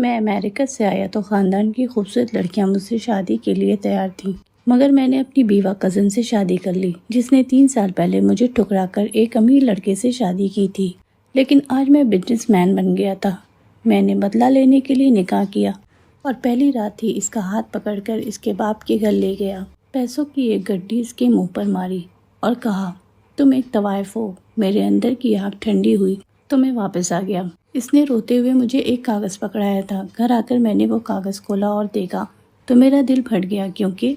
میں امریکہ سے آیا تو خاندان کی خوبصورت لڑکیاں مجھ سے شادی کے لیے تیار تھیں، مگر میں نے اپنی بیوہ کزن سے شادی کر لی جس نے 3 سال پہلے مجھے ٹھکرا کر ایک امیر لڑکے سے شادی کی تھی۔ لیکن آج میں بزنس مین بن گیا تھا۔ میں نے بدلہ لینے کے لیے نکاح کیا اور پہلی رات ہی اس کا ہاتھ پکڑ کر اس کے باپ کے گھر لے گیا۔ پیسوں کی ایک گڈی اس کے منہ پر ماری اور کہا، تم ایک طوائف ہو۔ میرے اندر کی آگ ٹھنڈی ہوئی تو میں واپس آ گیا۔ اس نے روتے ہوئے مجھے ایک کاغذ پکڑایا تھا۔ گھر آ کر میں نے وہ کاغذ کھولا اور دیکھا تو میرا دل پھٹ گیا، کیونکہ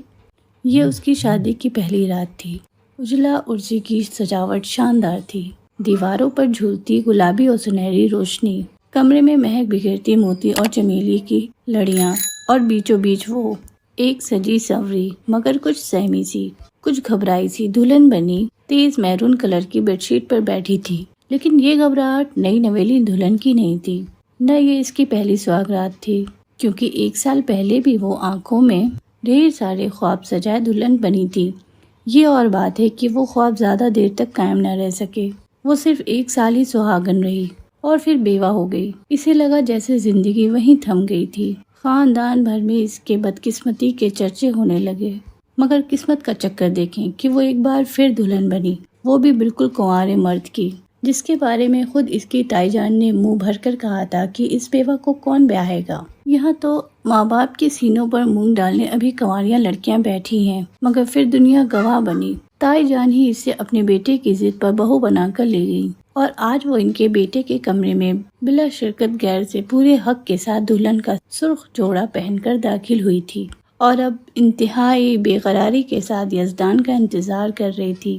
یہ اس کی شادی کی پہلی رات تھی۔ اجلا عرضی کی سجاوٹ شاندار تھی، دیواروں پر جھولتی گلابی اور سنہری روشنی، کمرے میں مہک بکھیرتی موتی اور چمیلی کی لڑیاں، اور بیچوں بیچ وہ ایک سجی سنوری مگر کچھ سہمی سی، کچھ گھبرائی سی دلہن بنی تیز میرون کلر کی بیڈ شیٹ پر بیٹھی تھی۔ لیکن یہ گھبراہٹ نئی نویلی دلہن کی نہیں تھی، نہ یہ اس کی پہلی سہاگ رات تھی، کیونکہ 1 سال پہلے بھی وہ آنکھوں میں ڈھیر سارے خواب سجائے دلہن بنی تھی۔ یہ اور بات ہے کہ وہ خواب زیادہ دیر تک قائم نہ رہ سکے۔ وہ صرف 1 سال ہی سہاگن رہی اور پھر بیوہ ہو گئی۔ اسے لگا جیسے زندگی وہیں تھم گئی تھی۔ خاندان بھر میں اس کے بدقسمتی کے چرچے ہونے لگے، مگر قسمت کا چکر دیکھیں کہ وہ ایک بار پھر دلہن بنی، وہ بھی بالکل کنوارے مرد کی، جس کے بارے میں خود اس کی تائی جان نے منہ بھر کر کہا تھا کہ اس بیوہ کو کون بیاہے گا۔ یہاں تو ماں باپ کے سینوں پر مونگ ڈالنے ابھی کنواریاں لڑکیاں بیٹھی ہیں، مگر پھر دنیا گواہ بنی۔ تائی جان ہی اسے اپنے بیٹے کی ضد پر بہو بنا کر لے گئی، اور آج وہ ان کے بیٹے کے کمرے میں بلا شرکت غیر سے پورے حق کے ساتھ دلہن کا سرخ جوڑا پہن کر داخل ہوئی تھی، اور اب انتہائی بے قراری کے ساتھ یزدان کا انتظار کر رہی تھی،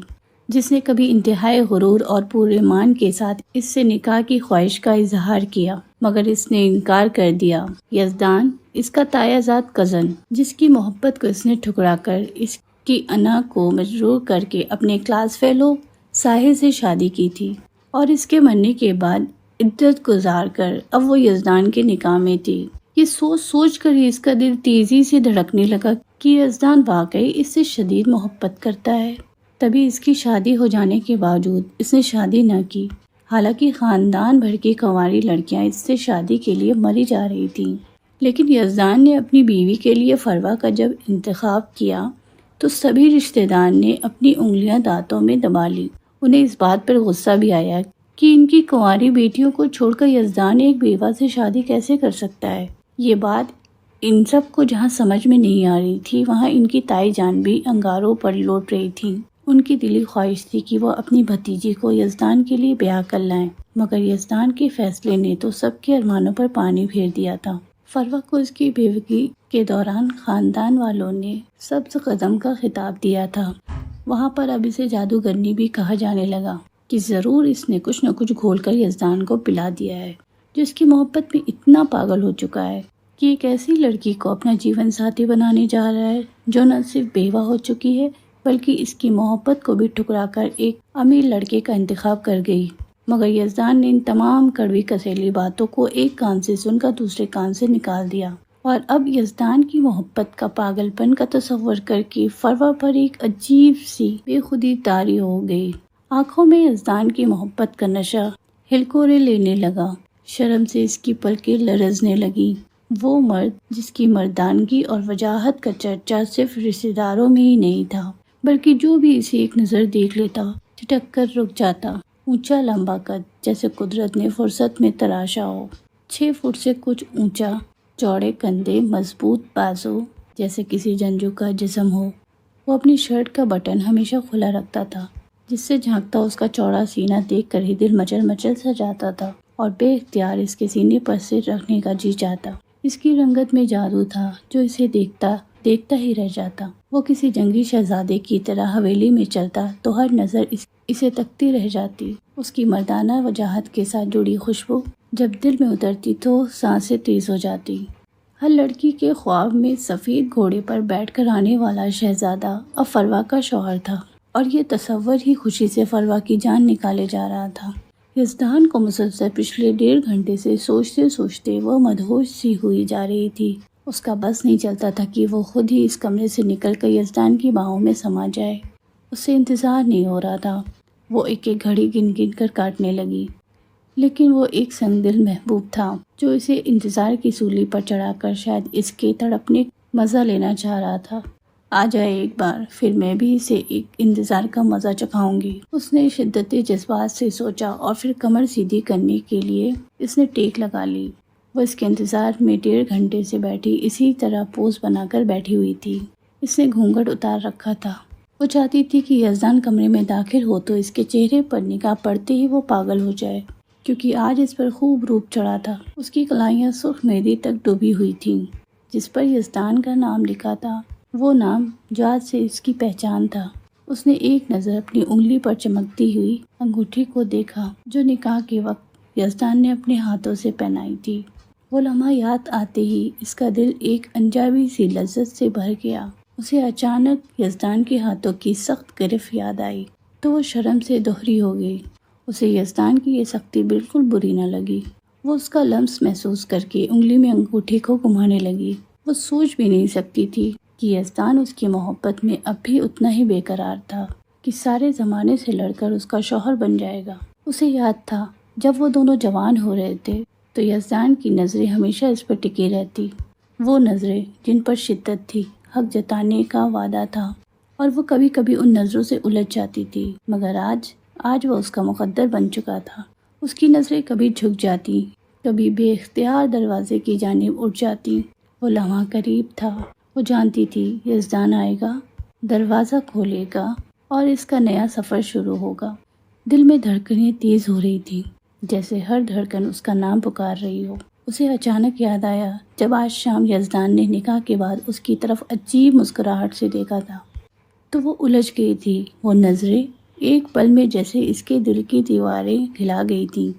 جس نے کبھی انتہائی غرور اور پورے مان کے ساتھ اس سے نکاح کی خواہش کا اظہار کیا، مگر اس نے انکار کر دیا۔ یزدان، اس کا تایا زاد کزن، جس کی محبت کو اس نے ٹھکرا کر اس کی انا کو مجروح کر کے اپنے کلاس فیلو ساحل سے شادی کی تھی، اور اس کے مرنے کے بعد عدت گزار کر اب وہ یزدان کے نکاح میں تھی۔ یہ سوچ سوچ کر ہی اس کا دل تیزی سے دھڑکنے لگا کہ یزدان واقعی اس سے شدید محبت کرتا ہے، تبھی اس کی شادی ہو جانے کے باوجود اس نے شادی نہ کی، حالانکہ خاندان بھر کی کنواری لڑکیاں اس سے شادی کے لیے مری جا رہی تھیں۔ لیکن یزدان نے اپنی بیوی کے لیے فروا کا جب انتخاب کیا تو سبھی رشتہ دار نے اپنی انگلیاں دانتوں میں دبا لی۔ انہیں اس بات پر غصہ بھی آیا کہ ان کی کنواری بیٹیوں کو چھوڑ کر یزدان ایک بیوہ سے شادی کیسے کر سکتا ہے۔ یہ بات ان سب کو جہاں سمجھ میں نہیں آ رہی تھی، وہاں ان کی تائی جان بھی انگاروں پر لوٹ رہی تھی۔ ان کی دلی خواہش تھی کہ وہ اپنی بھتیجی کو یزدان کے لیے بیاہ کر لائیں، مگر یزدان کے فیصلے نے تو سب کے ارمانوں پر پانی پھیر دیا تھا۔ فروا کو اس کی بیوگی کے دوران خاندان والوں نے سبز قدم کا خطاب دیا تھا۔ وہاں پر اب اسے جادوگرنی بھی کہا جانے لگا کہ ضرور اس نے کچھ نہ کچھ گھول کر یزدان کو پلا دیا ہے، جو اس کی محبت میں اتنا پاگل ہو چکا ہے کہ ایک ایسی لڑکی کو اپنا جیون ساتھی بنانے جا رہا ہے جو نہ صرف بیوہ ہو چکی ہے بلکہ اس کی محبت کو بھی ٹھکرا کر ایک امیر لڑکے کا انتخاب کر گئی۔ مگر یزدان نے ان تمام کڑوی کسیلی باتوں کو ایک کان سے سن کر دوسرے کان سے نکال دیا، اور اب یزدان کی محبت کا پاگل پن کا تصور کر کے فروا پر ایک عجیب سی بے خودی طاری ہو گئی۔ آنکھوں میں یزدان کی محبت کا نشہ ہلکورے لینے لگا، شرم سے اس کی پلکیں لرزنے لگیں۔ وہ مرد جس کی مردانگی اور وجاہت کا چرچا صرف رشتہ داروں میں ہی نہیں تھا، بلکہ جو بھی اسے ایک نظر دیکھ لیتا ٹھٹک کر رک جاتا۔ اونچا لمبا قد جیسے قدرت نے فرصت میں تراشا ہو، 6 فٹ سے کچھ اونچا، چوڑے کندھے، مضبوط بازو جیسے کسی جنگجو کا جسم ہو۔ وہ اپنی شرٹ کا بٹن ہمیشہ کھلا رکھتا تھا، جس سے جھانکتا اس کا چوڑا سینہ دیکھ کر ہی دل مچل مچل سا جاتا تھا، اور بے اختیار اس کے سینے پر سر رکھنے کا جی چاہتا۔ اس کی رنگت میں جادو تھا جو اسے دیکھتا ہی رہ جاتا۔ وہ کسی جنگی شہزادے کی طرح حویلی میں چلتا تو ہر نظر اسے تکتی رہ جاتی۔ اس کی مردانہ وجاہت کے ساتھ جڑی خوشبو جب دل میں اترتی تو سانسیں تیز ہو جاتی۔ ہر لڑکی کے خواب میں سفید گھوڑے پر بیٹھ کر آنے والا شہزادہ اب فروا کا شوہر تھا، اور یہ تصور ہی خوشی سے فروا کی جان نکالے جا رہا تھا۔ یزدان کو مسلسل پچھلے 1.5 گھنٹے سے سوچتے سوچتے وہ مدہوش سی ہوئی جا رہی تھی۔ اس کا بس نہیں چلتا تھا کہ وہ خود ہی اس کمرے سے نکل کر یزدان کی باہوں میں سما جائے۔ اس سے انتظار نہیں ہو رہا تھا۔ وہ ایک ایک گھڑی گن گن کر کاٹنے لگی۔ لیکن وہ ایک سنگ دل محبوب تھا جو اسے انتظار کی سولی پر چڑھا کر شاید اس کے تڑپنے مزہ لینا چاہ رہا تھا۔ آ جائے ایک بار، پھر میں بھی اسے ایک انتظار کا مزہ چکھاؤں گی، اس نے شدت جذبات سے سوچا، اور پھر کمر سیدھی کرنے کے لیے اس نے ٹیک لگا لی۔ وہ اس کے انتظار میں 1.5 گھنٹے سے بیٹھی اسی طرح پوز بنا کر بیٹھی ہوئی تھی۔ اس نے گھونگھٹ اتار رکھا تھا۔ وہ چاہتی تھی کہ یزدان کمرے میں داخل ہو تو اس کے چہرے پر نگاہ پڑتے ہی وہ پاگل ہو جائے، کیونکہ آج اس پر خوب روپ چڑھا تھا۔ اس کی کلائیاں سرخ مہندی تک ڈوبی ہوئی تھیں جس پر یزدان کا نام لکھا تھا، وہ نام جو آج سے اس کی پہچان تھا۔ اس نے ایک نظر اپنی انگلی پر چمکتی ہوئی انگوٹھی کو دیکھا جو نکاح کے وقت یزدان نے اپنے ہاتھوں سے پہنائی تھی۔ وہ لمحہ یاد آتے ہی اس کا دل ایک انجابی سی لذت سے بھر گیا۔ اسے اچانک یزدان کے ہاتھوں کی سخت گرفت یاد آئی تو وہ شرم سے دوہری ہو گئی۔ اسے یزدان کی یہ سختی بالکل بری نہ لگی۔ وہ اس کا لمس محسوس کر کے انگلی میں انگوٹھی کو گھمانے لگی۔ وہ سوچ بھی نہیں سکتی تھی کہ یزدان اس کی محبت میں اب بھی اتنا ہی بے قرار تھا کہ سارے زمانے سے لڑ کر اس کا شوہر بن جائے گا۔ اسے یاد تھا جب وہ دونوں جوان ہو رہے تھے تو یزدان کی نظریں ہمیشہ اس پر ٹکی رہتی، وہ نظریں جن پر شدت تھی، حق جتانے کا وعدہ تھا، اور وہ کبھی کبھی ان نظروں سے الجھ جاتی تھی، مگر آج وہ اس کا مقدر بن چکا تھا۔ اس کی نظریں کبھی جھک جاتی، کبھی بے اختیار دروازے کی جانب اٹھ جاتی۔ وہ لمحہ قریب تھا، وہ جانتی تھی یزدان آئے گا، دروازہ کھولے گا اور اس کا نیا سفر شروع ہوگا۔ دل میں دھڑکنیں تیز ہو رہی تھی، جیسے ہر دھڑکن اس کا نام پکار رہی ہو۔ اسے اچانک یاد آیا جب آج شام یزدان نے نکاح کے بعد اس کی طرف عجیب مسکراہٹ سے دیکھا تھا تو وہ الجھ گئی تھی۔ وہ نظریں ایک پل میں جیسے اس کے دل کی دیواریں ہلا گئی تھیں۔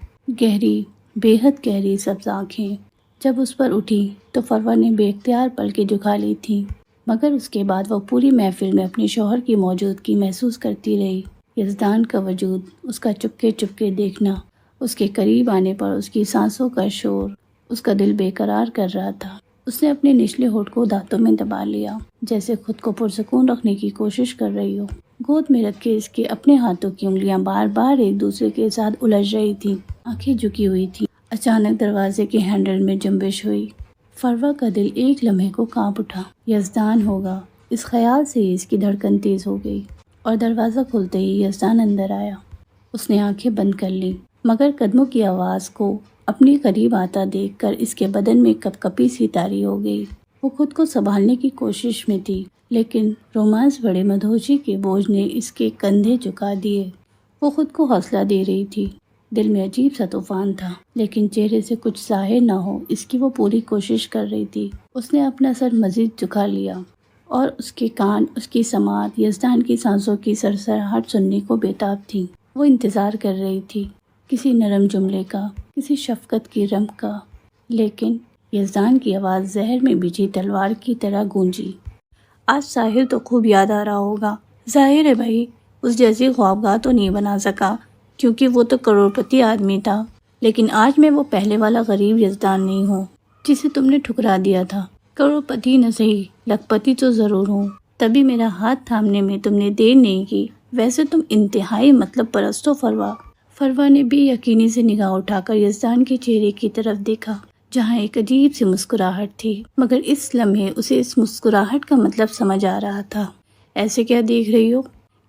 گہری، بے حد گہری سبز آنکھیں جب اس پر اٹھی تو فروہ نے بے اختیار پلکیں جھکا لی تھیں، مگر اس کے بعد وہ پوری محفل میں اپنے شوہر کی موجودگی محسوس کرتی رہی۔ یزدان کا وجود، اس کا چپکے چپکے دیکھنا، اس کے قریب آنے پر اس کی سانسوں کا شور اس کا دل بے قرار کر رہا تھا۔ اس نے اپنے نچلے ہونٹ کو دانتوں میں دبا لیا، جیسے خود کو پرسکون رکھنے کی کوشش کر رہی ہو۔ گود میں رکھ کے اس کے اپنے ہاتھوں کی انگلیاں بار بار ایک دوسرے کے ساتھ الجھ رہی تھیں، آنکھیں جھکی ہوئی تھیں۔ اچانک دروازے کے ہینڈل میں جنبش ہوئی۔ فروہ کا دل ایک لمحے کو کانپ اٹھا۔ یزدان ہوگا، اس خیال سے ہی اس کی دھڑکن تیز ہو گئی، اور دروازہ کھلتے ہی یزدان اندر آیا۔ اس نے آنکھیں بند کر لی، مگر قدموں کی آواز کو اپنی قریب آتا دیکھ کر اس کے بدن میں کپ کپی سی طاری ہو گئی۔ وہ خود کو سنبھالنے کی کوشش میں تھی، لیکن رومانس بڑے مدہوشی کے بوجھ نے اس کے کندھے جھکا دیے۔ وہ خود کو حوصلہ دے رہی تھی، دل میں عجیب سا طوفان تھا، لیکن چہرے سے کچھ ظاہر نہ ہو اس کی وہ پوری کوشش کر رہی تھی۔ اس نے اپنا سر مزید جھکا لیا، اور اس کے کان، اس کی سماعت یزدان کی سانسوں کی سرسراہٹ سننے کو بےتاب تھی۔ وہ انتظار کر رہی تھی، کسی نرم جملے کا، کسی شفقت کی رمق کا، لیکن یزدان کی آواز زہر میں بجھی تلوار کی طرح گونجی۔ آج ساحل تو خوب یاد آ رہا ہوگا، ظاہر ہے بھائی اس جیسی خوابگاہ تو نہیں بنا سکا، کیونکہ وہ تو کروڑپتی آدمی تھا، لیکن آج میں وہ پہلے والا غریب یزدان نہیں ہوں جسے تم نے ٹھکرا دیا تھا۔ کروڑپتی نہ صحیح، لکھپتی تو ضرور ہوں، تبھی میرا ہاتھ تھامنے میں تم نے دیر نہیں کی۔ ویسے تم انتہائی مطلب پرست ہو فروہ۔ فروہ نے بے یقینی سے نگاہ اٹھا کر یزدان کے چہرے کی طرف دیکھا، جہاں ایک عجیب سی مسکراہٹ تھی، مگر اس لمحے اسے اس مسکراہٹ کا مطلب سمجھ آ رہا تھا۔ ایسے کیا دیکھ رہی ہو؟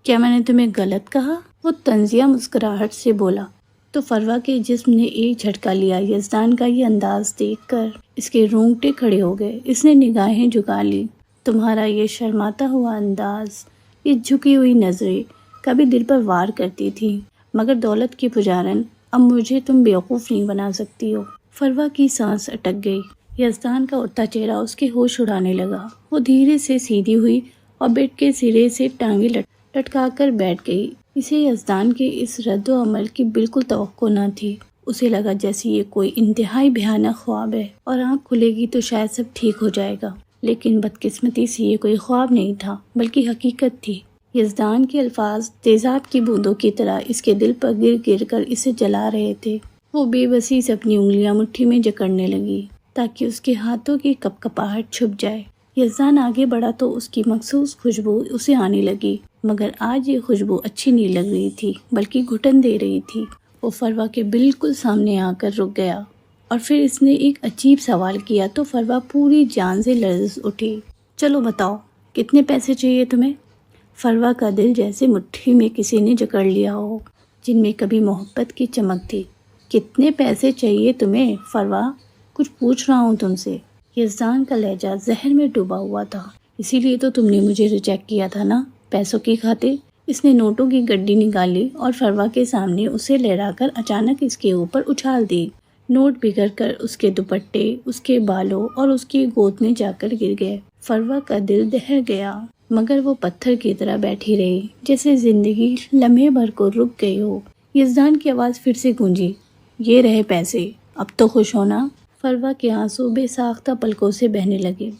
کیا میں نے تمہیں غلط کہا؟ وہ طنزیہ مسکراہٹ سے بولا تو فروہ کے جسم نے ایک جھٹکا لیا۔ یزدان کا یہ انداز دیکھ کر اس کے رونگٹے کھڑے ہو گئے۔ اس نے نگاہیں جھکا لی۔ تمہارا یہ شرماتا ہوا انداز، یہ جھکی ہوئی نظریں کبھی دل پر وار کرتی تھی، مگر دولت کی پجارن اب مجھے تم بیوقوف نہیں بنا سکتی ہو۔ فروہ کی سانس اٹک گئی۔ یزدان کا اٹھتا چہرہ اس کے ہوش اڑانے لگا۔ وہ دھیرے سے سیدھی ہوئی اور بیڈ کے سرے سے ٹانگیں لٹکا کر بیٹھ گئی۔ اسے یزدان کے اس رد و عمل کی بالکل توقع نہ تھی۔ اسے لگا جیسے یہ کوئی انتہائی بھیانک خواب ہے اور آنکھ کھلے گی تو شاید سب ٹھیک ہو جائے گا، لیکن بدقسمتی سے یہ کوئی خواب نہیں تھا بلکہ حقیقت تھی۔ یزدان کے الفاظ تیزاب کی بوندوں کی طرح اس کے دل پر گر گر کر اسے جلا رہے تھے۔ وہ بے بسی سے اپنی انگلیاں مٹھی میں جکڑنے لگی تاکہ اس کے ہاتھوں کی کپ کپاہٹ چھپ جائے۔ یزدان آگے بڑھا تو اس کی مخصوص خوشبو اسے آنے لگی، مگر آج یہ خوشبو اچھی نہیں لگ رہی تھی بلکہ گھٹن دے رہی تھی۔ وہ فروا کے بالکل سامنے آ کر رک گیا اور پھر اس نے ایک عجیب سوال کیا تو فروا پوری جان سے لرز اٹھی۔ چلو بتاؤ، کتنے پیسے چاہیے تمہیں؟ فروا کا دل جیسے مٹھی میں کسی نے جکڑ لیا ہو، جن میں کبھی محبت کی چمک تھی۔ کتنے پیسے چاہیے تمہیں فروا؟ کچھ پوچھ رہا ہوں تم سے۔ یزدان کا لہجہ زہر میں ڈوبا ہوا تھا۔ اسی لیے تو تم نے مجھے ریجیکٹ کیا تھا نا، پیسوں کی خاطر؟ اس نے نوٹوں کی گڈی نکالی اور فروا کے سامنے اسے لہرا کر اچانک اس کے اوپر اچھال دی۔ نوٹ بگڑ کر اس کے دوپٹے، اس کے بالوں اور اس کی گود میں جا کر گر گئے۔ فروا کا دل دہل گیا، مگر وہ پتھر کی طرح بیٹھی رہی، جیسے زندگی لمحے بھر کو رک گئی ہو۔ یزدان کی آواز پھر سے گونجی، یہ رہے پیسے، اب تو خوش ہونا۔ فروا کے آنسو بے ساختہ پلکوں سے بہنے لگے،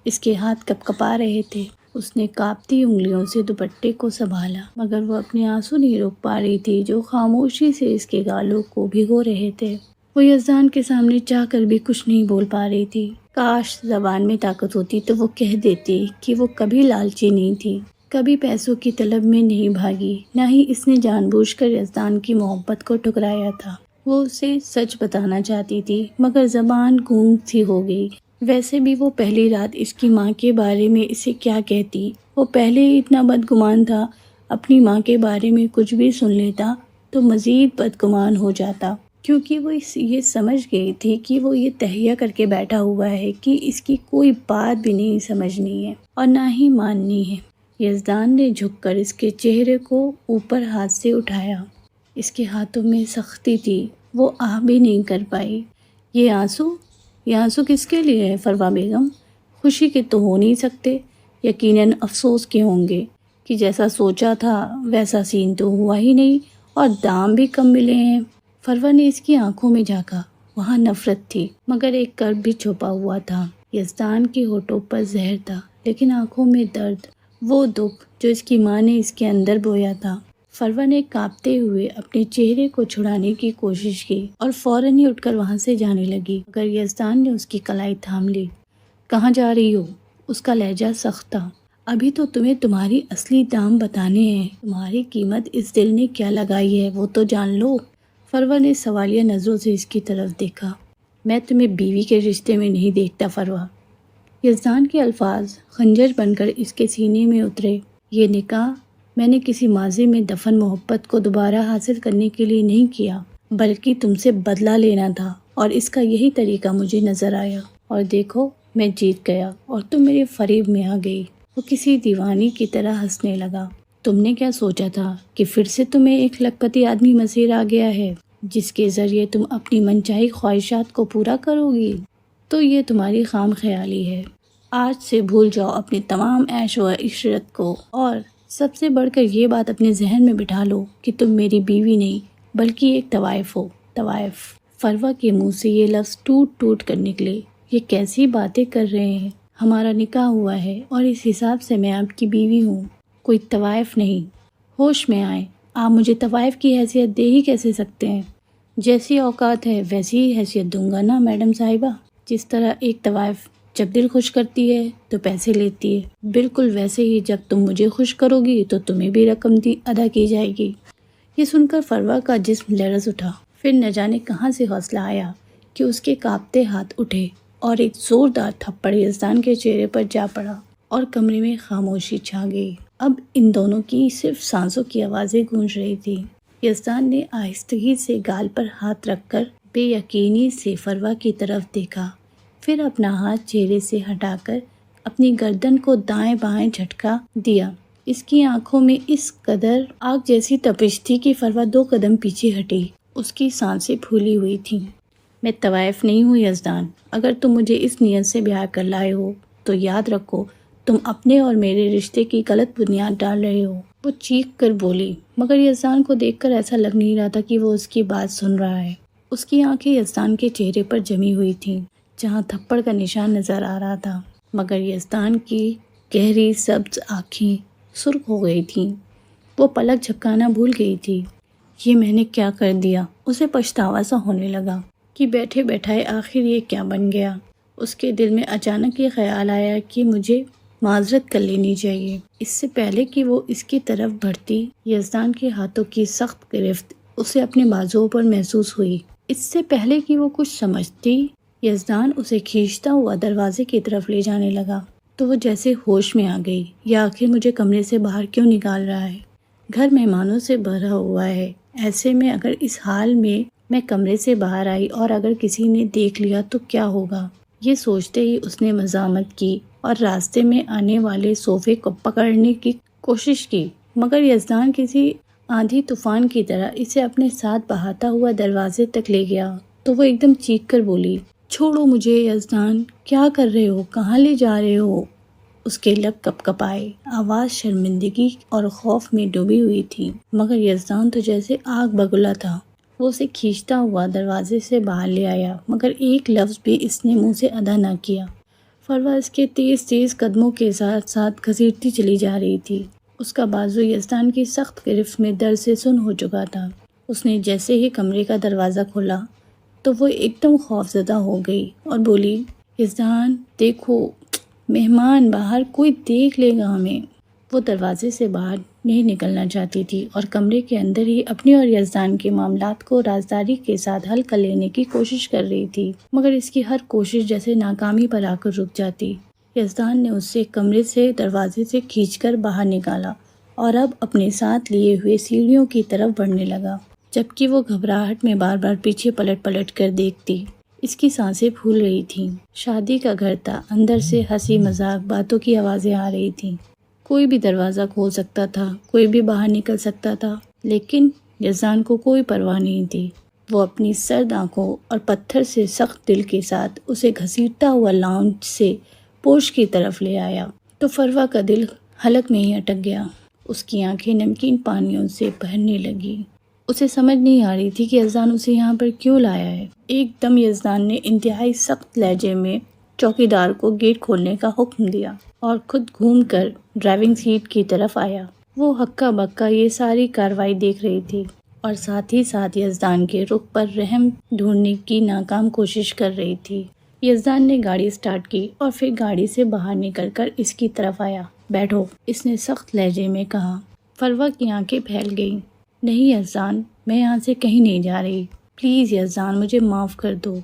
اس کے ہاتھ کپ کپا رہے تھے۔ اس نے کانپتی انگلیوں سے دوپٹے کو سنبھالا، مگر وہ اپنے آنسو نہیں روک پا رہی تھی جو خاموشی سے اس کے گالوں کو بھگو رہے تھے۔ وہ یزدان کے سامنے چاہ کر بھی کچھ نہیں بول پا رہی تھی۔ کاش زبان میں طاقت ہوتی تو وہ کہہ دیتی کہ وہ کبھی لالچی نہیں تھی، کبھی پیسوں کی طلب میں نہیں بھاگی، نہ ہی اس نے جان بوجھ کر یزدان کی محبت کو ٹھکرایا تھا۔ وہ اسے سچ بتانا چاہتی تھی، مگر زبان گونگ سی ہو گئی۔ ویسے بھی وہ پہلی رات اس کی ماں کے بارے میں اسے کیا کہتی؟ وہ پہلے ہی اتنا بدگمان تھا، اپنی ماں کے بارے میں کچھ بھی سن لیتا تو مزید بدگمان ہو جاتا، کیونکہ وہ یہ سمجھ گئی تھی کہ وہ یہ تہیہ کر کے بیٹھا ہوا ہے کہ اس کی کوئی بات بھی نہیں سمجھنی ہے اور نہ ہی ماننی ہے۔ یزدان نے جھک کر اس کے چہرے کو اوپر ہاتھ سے اٹھایا۔ اس کے ہاتھوں میں سختی تھی، وہ آہ بھی نہیں کر پائی۔ یہ آنسو کس کے لیے ہے فروا بیگم؟ خوشی کے تو ہو نہیں سکتے، یقیناً افسوس کے ہوں گے کہ جیسا سوچا تھا ویسا سین تو ہوا ہی نہیں اور دام بھی کم ملے ہیں۔ فروا نے اس کی آنکھوں میں جھانکا، وہاں نفرت تھی، مگر ایک کرب بھی چھپا ہوا تھا۔ یزدان کے ہونٹوں پر زہر تھا، لیکن آنکھوں میں درد، وہ دکھ جو اس کی ماں نے اس کے اندر بویا تھا۔ فروا نے کانپتے ہوئے اپنے چہرے کو چھڑانے کی کوشش کی اور فوراً ہی اٹھ کر وہاں سے جانے لگی، مگر یزدان نے اس کی کلائی تھام لی۔ کہاں جا رہی ہو؟ اس کا لہجہ سخت تھا۔ ابھی تو تمہیں تمہاری اصلی دام بتانے ہیں، تمہاری قیمت اس دل نے کیا لگائی ہے وہ تو جان لو۔ فروا نے سوالیہ نظروں سے اس کی طرف دیکھا۔ میں تمہیں بیوی کے رشتے میں نہیں دیکھتا فروا۔ یزدان کے الفاظ خنجر بن کر اس کے سینے میں اترے۔ یہ نکاح میں نے کسی ماضی میں دفن محبت کو دوبارہ حاصل کرنے کے لیے نہیں کیا، بلکہ تم سے بدلہ لینا تھا، اور اس کا یہی طریقہ مجھے نظر آیا، اور دیکھو میں جیت گیا اور تم میرے فریب میں آ گئی۔ وہ کسی دیوانی کی طرح ہنسنے لگا۔ تم نے کیا سوچا تھا کہ پھر سے تمہیں ایک لکھپتی آدمی مسیر آ گیا ہے جس کے ذریعے تم اپنی منچاہی خواہشات کو پورا کرو گی؟ تو یہ تمہاری خام خیالی ہے۔ آج سے بھول جاؤ اپنے تمام عیش و عشرت کو، اور سب سے بڑھ کر یہ بات اپنے ذہن میں بٹھا لو کہ تم میری بیوی نہیں بلکہ ایک طوائف ہو۔ طوائف۔ فروا کے منہ سے یہ لفظ ٹوٹ ٹوٹ کر نکلے۔ یہ کیسی باتیں کر رہے ہیں؟ ہمارا نکاح ہوا ہے اور اس حساب سے میں آپ کی بیوی ہوں، کوئی طوائف نہیں۔ ہوش میں آئیں، آپ مجھے طوائف کی حیثیت دے ہی کیسے سکتے ہیں؟ جیسی اوقات ہے ویسی ہی حیثیت دوں گا نا میڈم صاحبہ۔ جس طرح ایک طوائف جب دل خوش کرتی ہے تو پیسے لیتی ہے، بالکل ویسے ہی جب تم مجھے خوش کرو گی تو تمہیں بھی رقم ادا کی جائے گی۔ یہ سن کر فروا کا جسم لرز اٹھا، پھر نہ جانے کہاں سے حوصلہ آیا کہ اس کے کانپتے ہاتھ اٹھے اور ایک زوردار تھپڑ یزدان کے چہرے پر جا پڑا اور کمرے میں خاموشی چھا گئی۔ اب ان دونوں کی صرف سانسوں کی آوازیں گونج رہی تھی۔ یزدان نے آہستگی سے گال پر ہاتھ رکھ کر بے یقینی سے فروا کی طرف دیکھا، پھر اپنا ہاتھ چہرے سے ہٹا کر اپنی گردن کو دائیں بائیں جھٹکا دیا۔ اس کی آنکھوں میں اس قدر آگ جیسی تپش تھی کہ فروا 2 قدم پیچھے ہٹی، اس کی سانسیں پھولی ہوئی تھیں۔ میں طوائف نہیں ہوں یزدان، اگر تم مجھے اس نیت سے بیاہ کر لائے ہو تو یاد رکھو تم اپنے اور میرے رشتے کی غلط بنیاد ڈال رہے ہو۔ وہ چیخ کر بولی، مگر یزدان کو دیکھ کر ایسا لگ نہیں رہا تھا کہ وہ اس کی بات سن رہا ہے۔ اس کی آنکھیں یزدان کے چہرے پر جمی ہوئی تھیں جہاں تھپڑ کا نشان نظر آ رہا تھا، مگر یزدان کی گہری سبز آنکھیں سرخ ہو گئی تھیں۔ وہ پلک جھپکانا بھول گئی تھی۔ یہ میں نے کیا کر دیا؟ اسے پچھتاوا سا ہونے لگا کہ بیٹھے بیٹھائے آخر یہ کیا بن گیا۔ اس کے دل میں اچانک یہ خیال آیا کہ مجھے معذرت کر لینی چاہیے۔ اس سے پہلے کہ وہ اس کی طرف بڑھتی، یزدان کے ہاتھوں کی سخت گرفت اسے اپنے بازوؤں پر محسوس ہوئی۔ اس سے پہلے کہ وہ کچھ سمجھتی، یزدان اسے کھینچتا ہوا دروازے کی طرف لے جانے لگا تو وہ جیسے ہوش میں آ گئی۔ یا آخر مجھے کمرے سے باہر کیوں نکال رہا ہے؟ گھر مہمانوں سے بھرا ہوا ہے، ایسے میں اگر اس حال میں کمرے سے باہر آئی اور اگر کسی نے دیکھ لیا تو کیا ہوگا؟ یہ سوچتے ہی اس نے مزاحمت کی اور راستے میں آنے والے صوفے کو پکڑنے کی کوشش کی، مگر یزدان کسی آندھی طوفان کی طرح اسے اپنے ساتھ بہاتا ہوا دروازے تک لے گیا تو وہ ایک دم چیخ کر بولی، چھوڑو مجھے یزدان، کیا کر رہے ہو؟ کہاں لے جا رہے ہو؟ اس کے لب کپ کپائے، آواز شرمندگی اور خوف میں ڈوبی ہوئی تھی، مگر یزدان تو جیسے آگ بگولا تھا۔ وہ اسے کھینچتا ہوا دروازے سے باہر لے آیا، مگر ایک لفظ بھی اس نے منہ سے ادا نہ کیا۔ فروا اس کے تیز تیز قدموں کے ساتھ ساتھ گھسیٹتی چلی جا رہی تھی۔ اس کا بازو یزدان کی سخت گرفت میں درد سے سن ہو چکا تھا۔ اس نے جیسے ہی کمرے کا دروازہ کھولا تو وہ ایک دم خوف زدہ ہو گئی اور بولی، یزدان دیکھو، مہمان باہر، کوئی دیکھ لے گا ہمیں۔ وہ دروازے سے باہر نہیں نکلنا چاہتی تھی اور کمرے کے اندر ہی اپنے اور یزدان کے معاملات کو رازداری کے ساتھ حل کر لینے کی کوشش کر رہی تھی، مگر اس کی ہر کوشش جیسے ناکامی پر آ کر رک جاتی۔ یزدان نے اسے کمرے سے دروازے سے کھینچ کر باہر نکالا اور اب اپنے ساتھ لیے ہوئے سیڑھیوں کی طرف بڑھنے لگا، جبکہ وہ گھبراہٹ میں بار بار پیچھے پلٹ پلٹ کر دیکھتی۔ اس کی سانسیں پھول رہی تھیں۔ شادی کا گھر تھا، اندر سے ہنسی مذاق، باتوں کی آوازیں آ رہی تھیں۔ کوئی بھی دروازہ کھول سکتا تھا، کوئی بھی باہر نکل سکتا تھا، لیکن یزدان کو کوئی پرواہ نہیں تھی۔ وہ اپنی سرد آنکھوں اور پتھر سے سخت دل کے ساتھ اسے گھسیٹتا ہوا لاؤنج سے پورچ کی طرف لے آیا تو فروا کا دل حلق میں ہی اٹک گیا۔ اس کی آنکھیں نمکین پانیوں سے بھرنے لگی۔ اسے سمجھ نہیں آ رہی تھی کہ یزدان اسے یہاں پر کیوں لایا ہے۔ ایک دم یزدان نے انتہائی سخت لہجے میں چوکیدار کو گیٹ کھولنے کا حکم دیا اور خود گھوم کر ڈرائیونگ سیٹ کی طرف آیا۔ وہ ہکا بکا یہ ساری کارروائی دیکھ رہی تھی اور ساتھ ہی ساتھ یزدان کے رخ پر رحم ڈھونڈنے کی ناکام کوشش کر رہی تھی۔ یزدان نے گاڑی سٹارٹ کی اور پھر گاڑی سے باہر نکل کر اس کی طرف آیا۔ بیٹھو، اس نے سخت لہجے میں کہا۔ فروا کی آنکھیں پھیل گئیں۔ نہیں یزدان، میں یہاں سے کہیں نہیں جا رہی، پلیز یزدان، مجھے معاف کر دو۔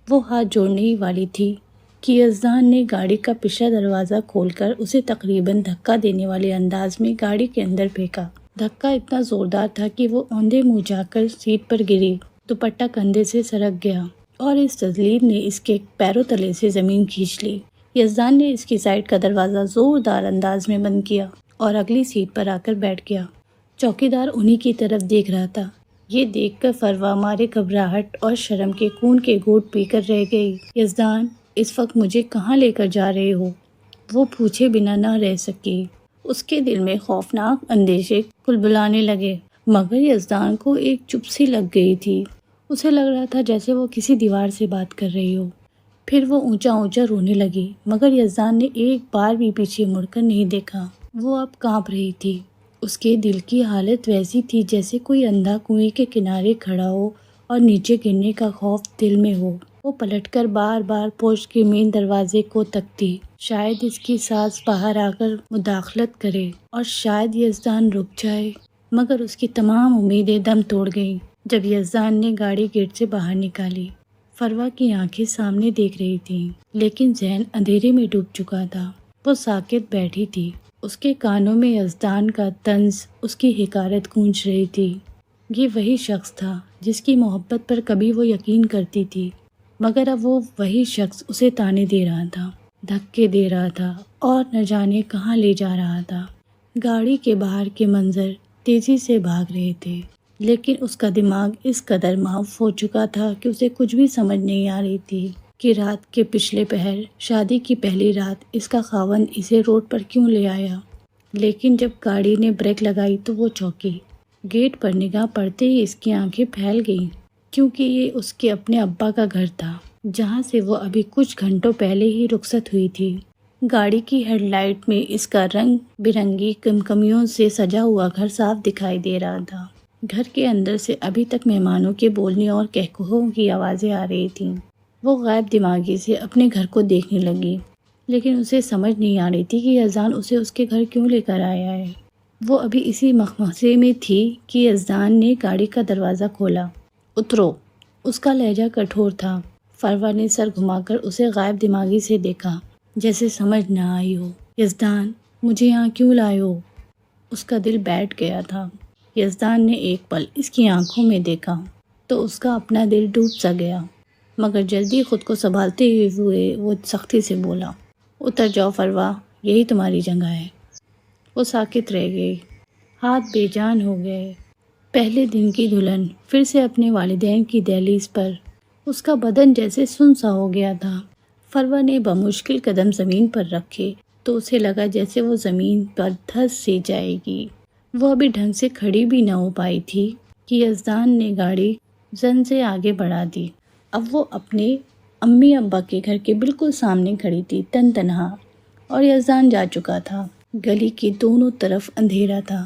وہ ہاتھ جوڑنے ہی والی تھی کہ یزدان نے گاڑی کا پچھلا دروازہ کھول کر اسے تقریباً دھکا دینے والے انداز میں گاڑی کے اندر پھینکا۔ دھکا اتنا زوردار تھا کہ وہ اوندھے منہ جا کر سیٹ پر گری، دوپٹہ کندھے سے سرک گیا اور اس تذلیل نے اس کے پیروں تلے سے زمین کھینچ لی۔ یزدان نے اس کی سائیڈ کا دروازہ زوردار انداز میں بند کیا اور اگلی سیٹ پر آ کر بیٹھ گیا۔ چوکیدار انہی کی طرف دیکھ رہا تھا۔ یہ دیکھ کر فروا مارے گھبراہٹ اور شرم کے خون کے گھونٹ پی کر رہ گئی۔ یزدان، اس وقت مجھے کہاں لے کر جا رہے ہو؟ وہ پوچھے بنا نہ رہ سکی۔ اس کے دل میں خوفناک اندیشے کلبلانے لگے، مگر یزدان کو ایک چپ سی لگ گئی تھی۔ اسے لگ رہا تھا جیسے وہ کسی دیوار سے بات کر رہی ہو۔ پھر وہ اونچا اونچا رونے لگی، مگر یزدان نے ایک بار بھی پیچھے مڑ کر نہیں دیکھا۔ وہ اب کانپ رہی تھی۔ اس کے دل کی حالت ویسی تھی جیسے کوئی اندھا کنویں کے کنارے کھڑا ہو اور نیچے گرنے کا خوف دل میں ہو۔ وہ پلٹ کر بار بار پورچ کے مین دروازے کو تکتی، شاید اس کی ساس باہر آ کر مداخلت کرے اور شاید یزدان رک جائے، مگر اس کی تمام امیدیں دم توڑ گئیں جب یزدان نے گاڑی گیٹ سے باہر نکالی۔ فروا کی آنکھیں سامنے دیکھ رہی تھیں، لیکن ذہن اندھیرے میں ڈوب چکا تھا۔ وہ ساکت بیٹھی تھی، اس کے کانوں میں یزدان کا طنز، اس کی حقارت گونج رہی تھی۔ یہ وہی شخص تھا جس کی محبت پر کبھی وہ یقین کرتی تھی، مگر اب وہ وہی شخص اسے تانے دے رہا تھا، دھکے دے رہا تھا اور نہ جانے کہاں لے جا رہا تھا۔ گاڑی کے باہر کے منظر تیزی سے بھاگ رہے تھے، لیکن اس کا دماغ اس قدر معاف ہو چکا تھا کہ اسے کچھ بھی سمجھ نہیں آ رہی تھی کہ رات کے پچھلے پہر، شادی کی پہلی رات، اس کا خاوند اسے روڈ پر کیوں لے آیا۔ لیکن جب گاڑی نے بریک لگائی تو وہ چونکی۔ گیٹ پر نگاہ پڑتے ہی اس کی آنکھیں پھیل گئیں، کیونکہ یہ اس کے اپنے ابا کا گھر تھا، جہاں سے وہ ابھی کچھ گھنٹوں پہلے ہی رخصت ہوئی تھی۔ گاڑی کی ہیڈ لائٹ میں اس کا رنگ برنگی کمکمیوں سے سجا ہوا گھر صاف دکھائی دے رہا تھا۔ گھر کے اندر سے ابھی تک مہمانوں کے بولنے اور کہکہوں کی آوازیں آ رہی تھیں۔ وہ غائب دماغی سے اپنے گھر کو دیکھنے لگی، لیکن اسے سمجھ نہیں آ رہی تھی کہ یزدان اسے اس کے گھر کیوں لے کر آیا ہے۔ وہ ابھی اسی مخمصے میں تھی کہ یزدان نے گاڑی کا دروازہ کھولا۔ اترو۔ اس کا لہجہ کٹھور تھا۔ فروا نے سر گھما کر اسے غائب دماغی سے دیکھا، جیسے سمجھ نہ آئی ہو۔ یزدان، مجھے یہاں کیوں لائے ہو؟ اس کا دل بیٹھ گیا تھا۔ یزدان نے ایک پل اس کی آنکھوں میں دیکھا تو اس کا اپنا دل ڈوب سا گیا، مگر جلدی خود کو سنبھالتے ہوئے وہ سختی سے بولا، اتر جاؤ فروا، یہی تمہاری جگہ ہے۔ وہ ساکت رہ گئی، ہاتھ بے جان ہو گئے۔ پہلے دن کی دلہن پھر سے اپنے والدین کی دہلیز پر، اس کا بدن جیسے سن سا ہو گیا تھا۔ فروا نے بمشکل قدم زمین پر رکھے تو اسے لگا جیسے وہ زمین پر دھس سی جائے گی۔ وہ ابھی ڈھنگ سے کھڑی بھی نہ ہو پائی تھی کہ یزدان نے گاڑی زن سے آگے بڑھا دی۔ اب وہ اپنے امی ابا کے گھر کے بالکل سامنے کھڑی تھی، تن تنہا، اور یزدان جا چکا تھا۔ گلی کے دونوں طرف اندھیرا تھا،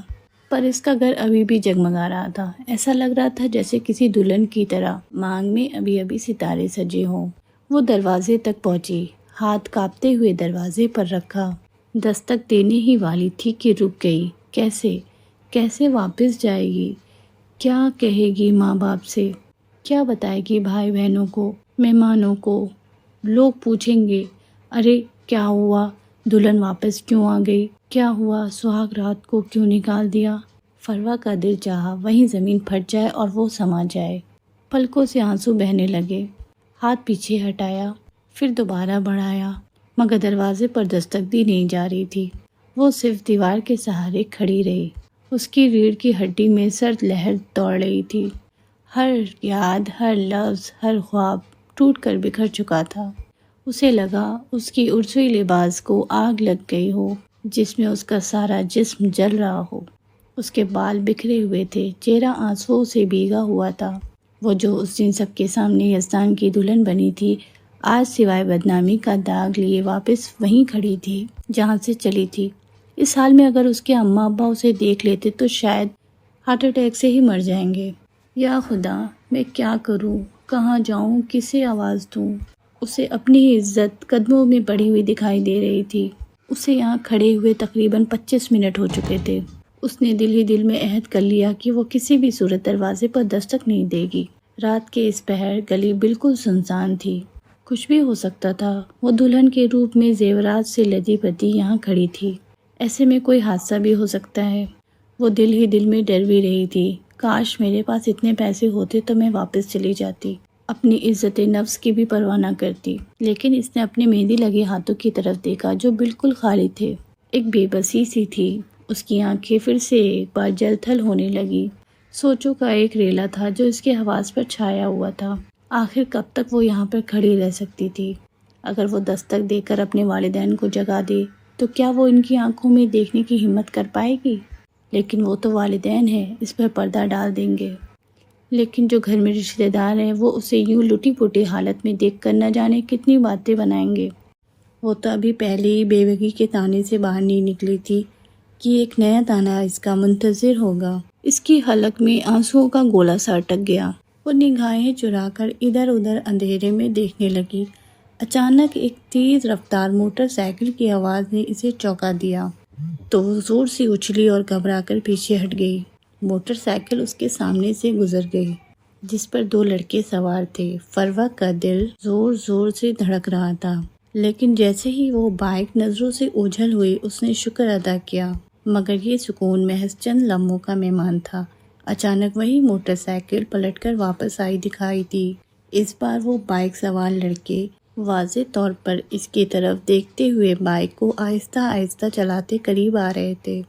پر اس کا گھر ابھی بھی جگمگا رہا تھا۔ ایسا لگ رہا تھا جیسے کسی دلہن کی طرح مانگ میں ابھی ابھی ستارے سجے ہوں۔ وہ دروازے تک پہنچی، ہاتھ کانپتے ہوئے دروازے پر رکھا۔ دستک دینے ہی والی تھی کہ رک گئی۔ کیسے واپس جائے گی؟ کیا کہے گی ماں باپ سے؟ کیا بتائے گی بھائی بہنوں کو، مہمانوں کو؟ لوگ پوچھیں گے، ارے کیا ہوا، دلہن واپس کیوں آ گئی؟ کیا ہوا، سہاگ رات کو کیوں نکال دیا؟ فروا کا دل چاہا وہیں زمین پھٹ جائے اور وہ سما جائے۔ پلکوں سے آنسو بہنے لگے۔ ہاتھ پیچھے ہٹایا، پھر دوبارہ بڑھایا، مگر دروازے پر دستک بھی نہیں جا رہی تھی۔ وہ صرف دیوار کے سہارے کھڑی رہی۔ اس کی ریڑھ کی ہڈی میں سرد لہر دوڑ رہی تھی۔ ہر یاد، ہر لفظ، ہر خواب ٹوٹ کر بکھر چکا تھا۔ اسے لگا اس کی عرضی لباس کو آگ لگ گئی ہو، جس میں اس کا سارا جسم جل رہا ہو۔ اس کے بال بکھرے ہوئے تھے، چہرہ آنسوؤں سے بھیگا ہوا تھا۔ وہ جو اس دن سب کے سامنے یزدان کی دلہن بنی تھی، آج سوائے بدنامی کا داغ لیے واپس وہیں کھڑی تھی جہاں سے چلی تھی۔ اس حال میں اگر اس کے اماں ابا اسے دیکھ لیتے تو شاید ہارٹ اٹیک سے ہی مر جائیں گے۔ یا خدا، میں کیا کروں، کہاں جاؤں، کسے آواز دوں؟ اسے اپنی ہی عزت قدموں میں پڑی ہوئی دکھائی دے رہی تھی۔ اسے یہاں کھڑے ہوئے تقریباً 25 منٹ ہو چکے تھے۔ اس نے دل ہی دل میں عہد کر لیا کہ وہ کسی بھی صورت دروازے پر دستک نہیں دے گی۔ رات کے اس پہر گلی بالکل سنسان تھی، کچھ بھی ہو سکتا تھا۔ وہ دلہن کے روپ میں زیورات سے لدی پتی یہاں کھڑی تھی، ایسے میں کوئی حادثہ بھی ہو سکتا ہے۔ وہ دل ہی دل میں ڈر بھی رہی تھی، کاش میرے پاس اتنے پیسے ہوتے تو میں واپس چلی جاتی، اپنی عزت نفس کی بھی پرواہ نہ کرتی۔ لیکن اس نے اپنے مہندی لگے ہاتھوں کی طرف دیکھا جو بالکل خالی تھے۔ ایک بے بسی سی تھی۔ اس کی آنکھیں پھر سے ایک بار جل تھل ہونے لگی۔ سوچوں کا ایک ریلا تھا جو اس کے حواس پر چھایا ہوا تھا۔ آخر کب تک وہ یہاں پر کھڑی رہ سکتی تھی؟ اگر وہ دستک دے کر اپنے والدین کو جگا دے تو کیا وہ ان کی آنکھوں میں دیکھنے کی ہمت کر پائے گی؟ لیکن وہ تو والدین ہیں، اس پر پردہ ڈال دیں گے۔ لیکن جو گھر میں رشتہ دار ہیں وہ اسے یوں لٹی پٹی حالت میں دیکھ کر نہ جانے کتنی باتیں بنائیں گے۔ وہ تو ابھی پہلے ہی بیوگی کے تانے سے باہر نہیں نکلی تھی کہ ایک نیا تانا اس کا منتظر ہوگا۔ اس کی حلق میں آنسوؤں کا گولا سا اٹک گیا۔ وہ نگاہیں چرا کر ادھر ادھر اندھیرے میں دیکھنے لگی۔ اچانک ایک تیز رفتار موٹر سائیکل کی آواز نے اسے چونکا دیا تو وہ زور سے اچھلی اور گھبرا کر پیچھے ہٹ گئی۔ موٹر سائیکل اس کے سامنے سے گزر گئی جس پر 2 لڑکے سوار تھے۔ فروا کا دل زور زور سے دھڑک رہا تھا، لیکن جیسے ہی وہ بائک نظروں سے اوجھل ہوئی اس نے شکر ادا کیا، مگر یہ سکون محض چند لمحوں کا مہمان تھا۔ اچانک وہی موٹر سائیکل پلٹ کر واپس آئی دکھائی دی۔ اس بار وہ بائک سوار لڑکے واضح طور پر اس کی طرف دیکھتے ہوئے بائک کو آہستہ آہستہ چلاتے قریب آ رہے تھے۔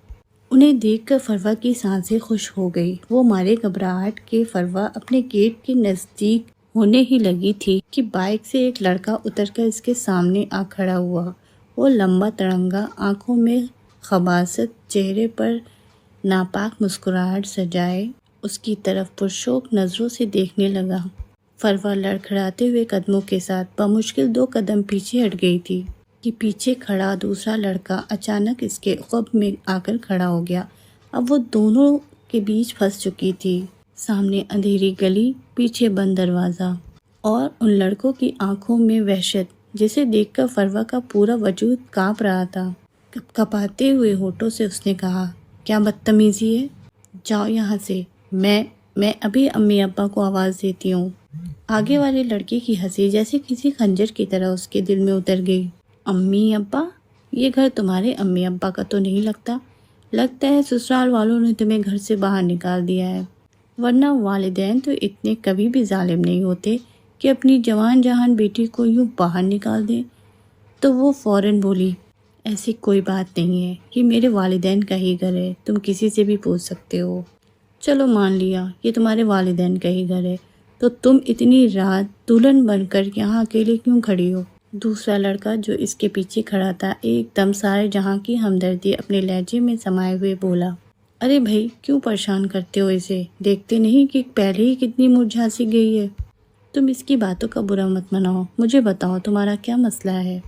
انہیں دیکھ کر فروا کی سانسیں خوش ہو گئی۔ وہ مارے گھبراہٹ کے فروا اپنے گیٹ کے نزدیک ہونے ہی لگی تھی کہ بائک سے ایک لڑکا اتر کر اس کے سامنے آ کھڑا ہوا۔ وہ لمبا تڑنگا، آنکھوں میں خباثت، چہرے پر ناپاک مسکراہٹ سجائے اس کی طرف پرشوق نظروں سے دیکھنے لگا۔ فروا لڑکھڑاتے ہوئے قدموں کے ساتھ بمشکل 2 قدم پیچھے ہٹ گئی تھی کہ پیچھے کھڑا دوسرا لڑکا اچانک اس کے عقب میں آ کر کھڑا ہو گیا۔ اب وہ دونوں کے بیچ پھنس چکی تھی۔ سامنے اندھیری گلی، پیچھے بند دروازہ، اور ان لڑکوں کی آنکھوں میں وحشت جسے دیکھ کر فروا کا پورا وجود کانپ رہا تھا۔ کپاتے ہوئے ہونٹوں سے اس نے کہا، کیا بدتمیزی ہے، جاؤ یہاں سے، میں ابھی امی ابا کو آواز دیتی ہوں۔ آگے والے لڑکے کی ہنسی جیسے کسی خنجر کی طرح اس کے دل میں اتر گئی۔ امی ابا؟ یہ گھر تمہارے امی ابا کا تو نہیں لگتا ہے سسرال والوں نے تمہیں گھر سے باہر نکال دیا ہے، ورنہ والدین تو اتنے کبھی بھی ظالم نہیں ہوتے کہ اپنی جوان جہان بیٹی کو یوں باہر نکال دیں۔ تو وہ فوراً بولی، ایسی کوئی بات نہیں ہے، یہ میرے والدین کا ہی گھر ہے، تم کسی سے بھی پوچھ سکتے ہو۔ چلو مان لیا یہ تمہارے والدین کا ہی گھر ہے، تو تم اتنی رات دلہن بن کر یہاں اکیلے کیوں کھڑی ہو؟ دوسرا لڑکا جو اس کے پیچھے کھڑا تھا ایک دم سارے جہاں کی ہمدردی اپنے لہجے میں سمائے ہوئے بولا، ارے بھائی کیوں پریشان کرتے ہو اسے؟ دیکھتے نہیں کہ پہلے ہی کتنی مرجھا سی گئی ہے؟ تم اس کی باتوں کا برا مت مناؤ، مجھے بتاؤ تمہارا کیا مسئلہ ہے؟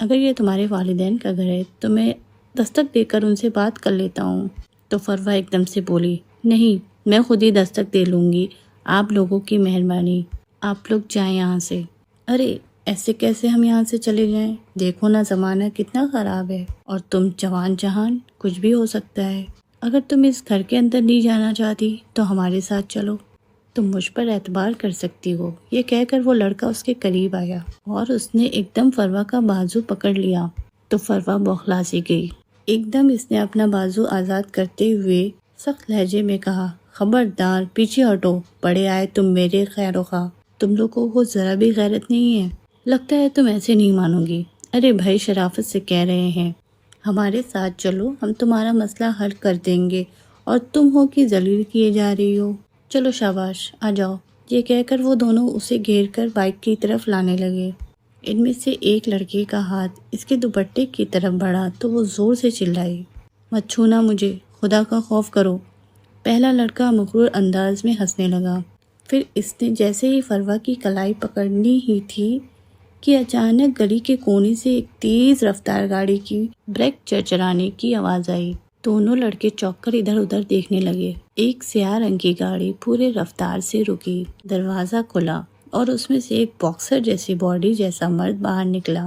اگر یہ تمہارے والدین کا گھر ہے تو میں دستک دے کر ان سے بات کر لیتا ہوں۔ تو فروا ایک دم سے بولی، نہیں، میں خود ہی دستک دے لوں گی، آپ لوگوں کی مہربانی، آپ لوگ جائیں یہاں سے۔ ارے ایسے کیسے ہم یہاں سے چلے جائیں؟ دیکھو نا زمانہ کتنا خراب ہے، اور تم جوان جہان، کچھ بھی ہو سکتا ہے۔ اگر تم اس گھر کے اندر نہیں جانا چاہتی تو ہمارے ساتھ چلو، تم مجھ پر اعتبار کر سکتی ہو۔ یہ کہہ کر وہ لڑکا اس کے قریب آیا اور اس نے ایک دم فروا کا بازو پکڑ لیا تو فروا بوکھلا سی گئی۔ ایک دم اس نے اپنا بازو آزاد کرتے ہوئے سخت لہجے میں کہا، خبردار پیچھے ہٹو، پڑے آئے تم میرے خیر و خواہ، تم لوگوں کو ذرا بھی غیرت نہیں ہے؟ لگتا ہے تم ایسے نہیں مانو گی۔ ارے بھائی شرافت سے کہہ رہے ہیں، ہمارے ساتھ چلو، ہم تمہارا مسئلہ حل کر دیں گے، اور تم ہو کہ ذلیل کیے جا رہی ہو۔ چلو شاباش، آ جاؤ۔ یہ کہہ کر وہ دونوں اسے گھیر کر بائک کی طرف لانے لگے۔ ان میں سے ایک لڑکے کا ہاتھ اس کے دوپٹے کی طرف بڑھا تو وہ زور سے چلائی، مت چھونا مجھے، خدا کا خوف کرو۔ پہلا لڑکا مغرور انداز میں ہنسنے لگا۔ پھر اس نے جیسے ہی فروا کی کلائی پکڑنی ہی تھی کہ اچانک گلی کے کونے سے ایک تیز رفتار گاڑی کی بریک چرچرانے کی آواز آئی۔ دونوں لڑکے چونک کر ادھر ادھر دیکھنے لگے۔ ایک سیاہ رنگ کی گاڑی پورے رفتار سے رکی، دروازہ کھلا اور اس میں سے ایک باکسر جیسی باڈی جیسا مرد باہر نکلا۔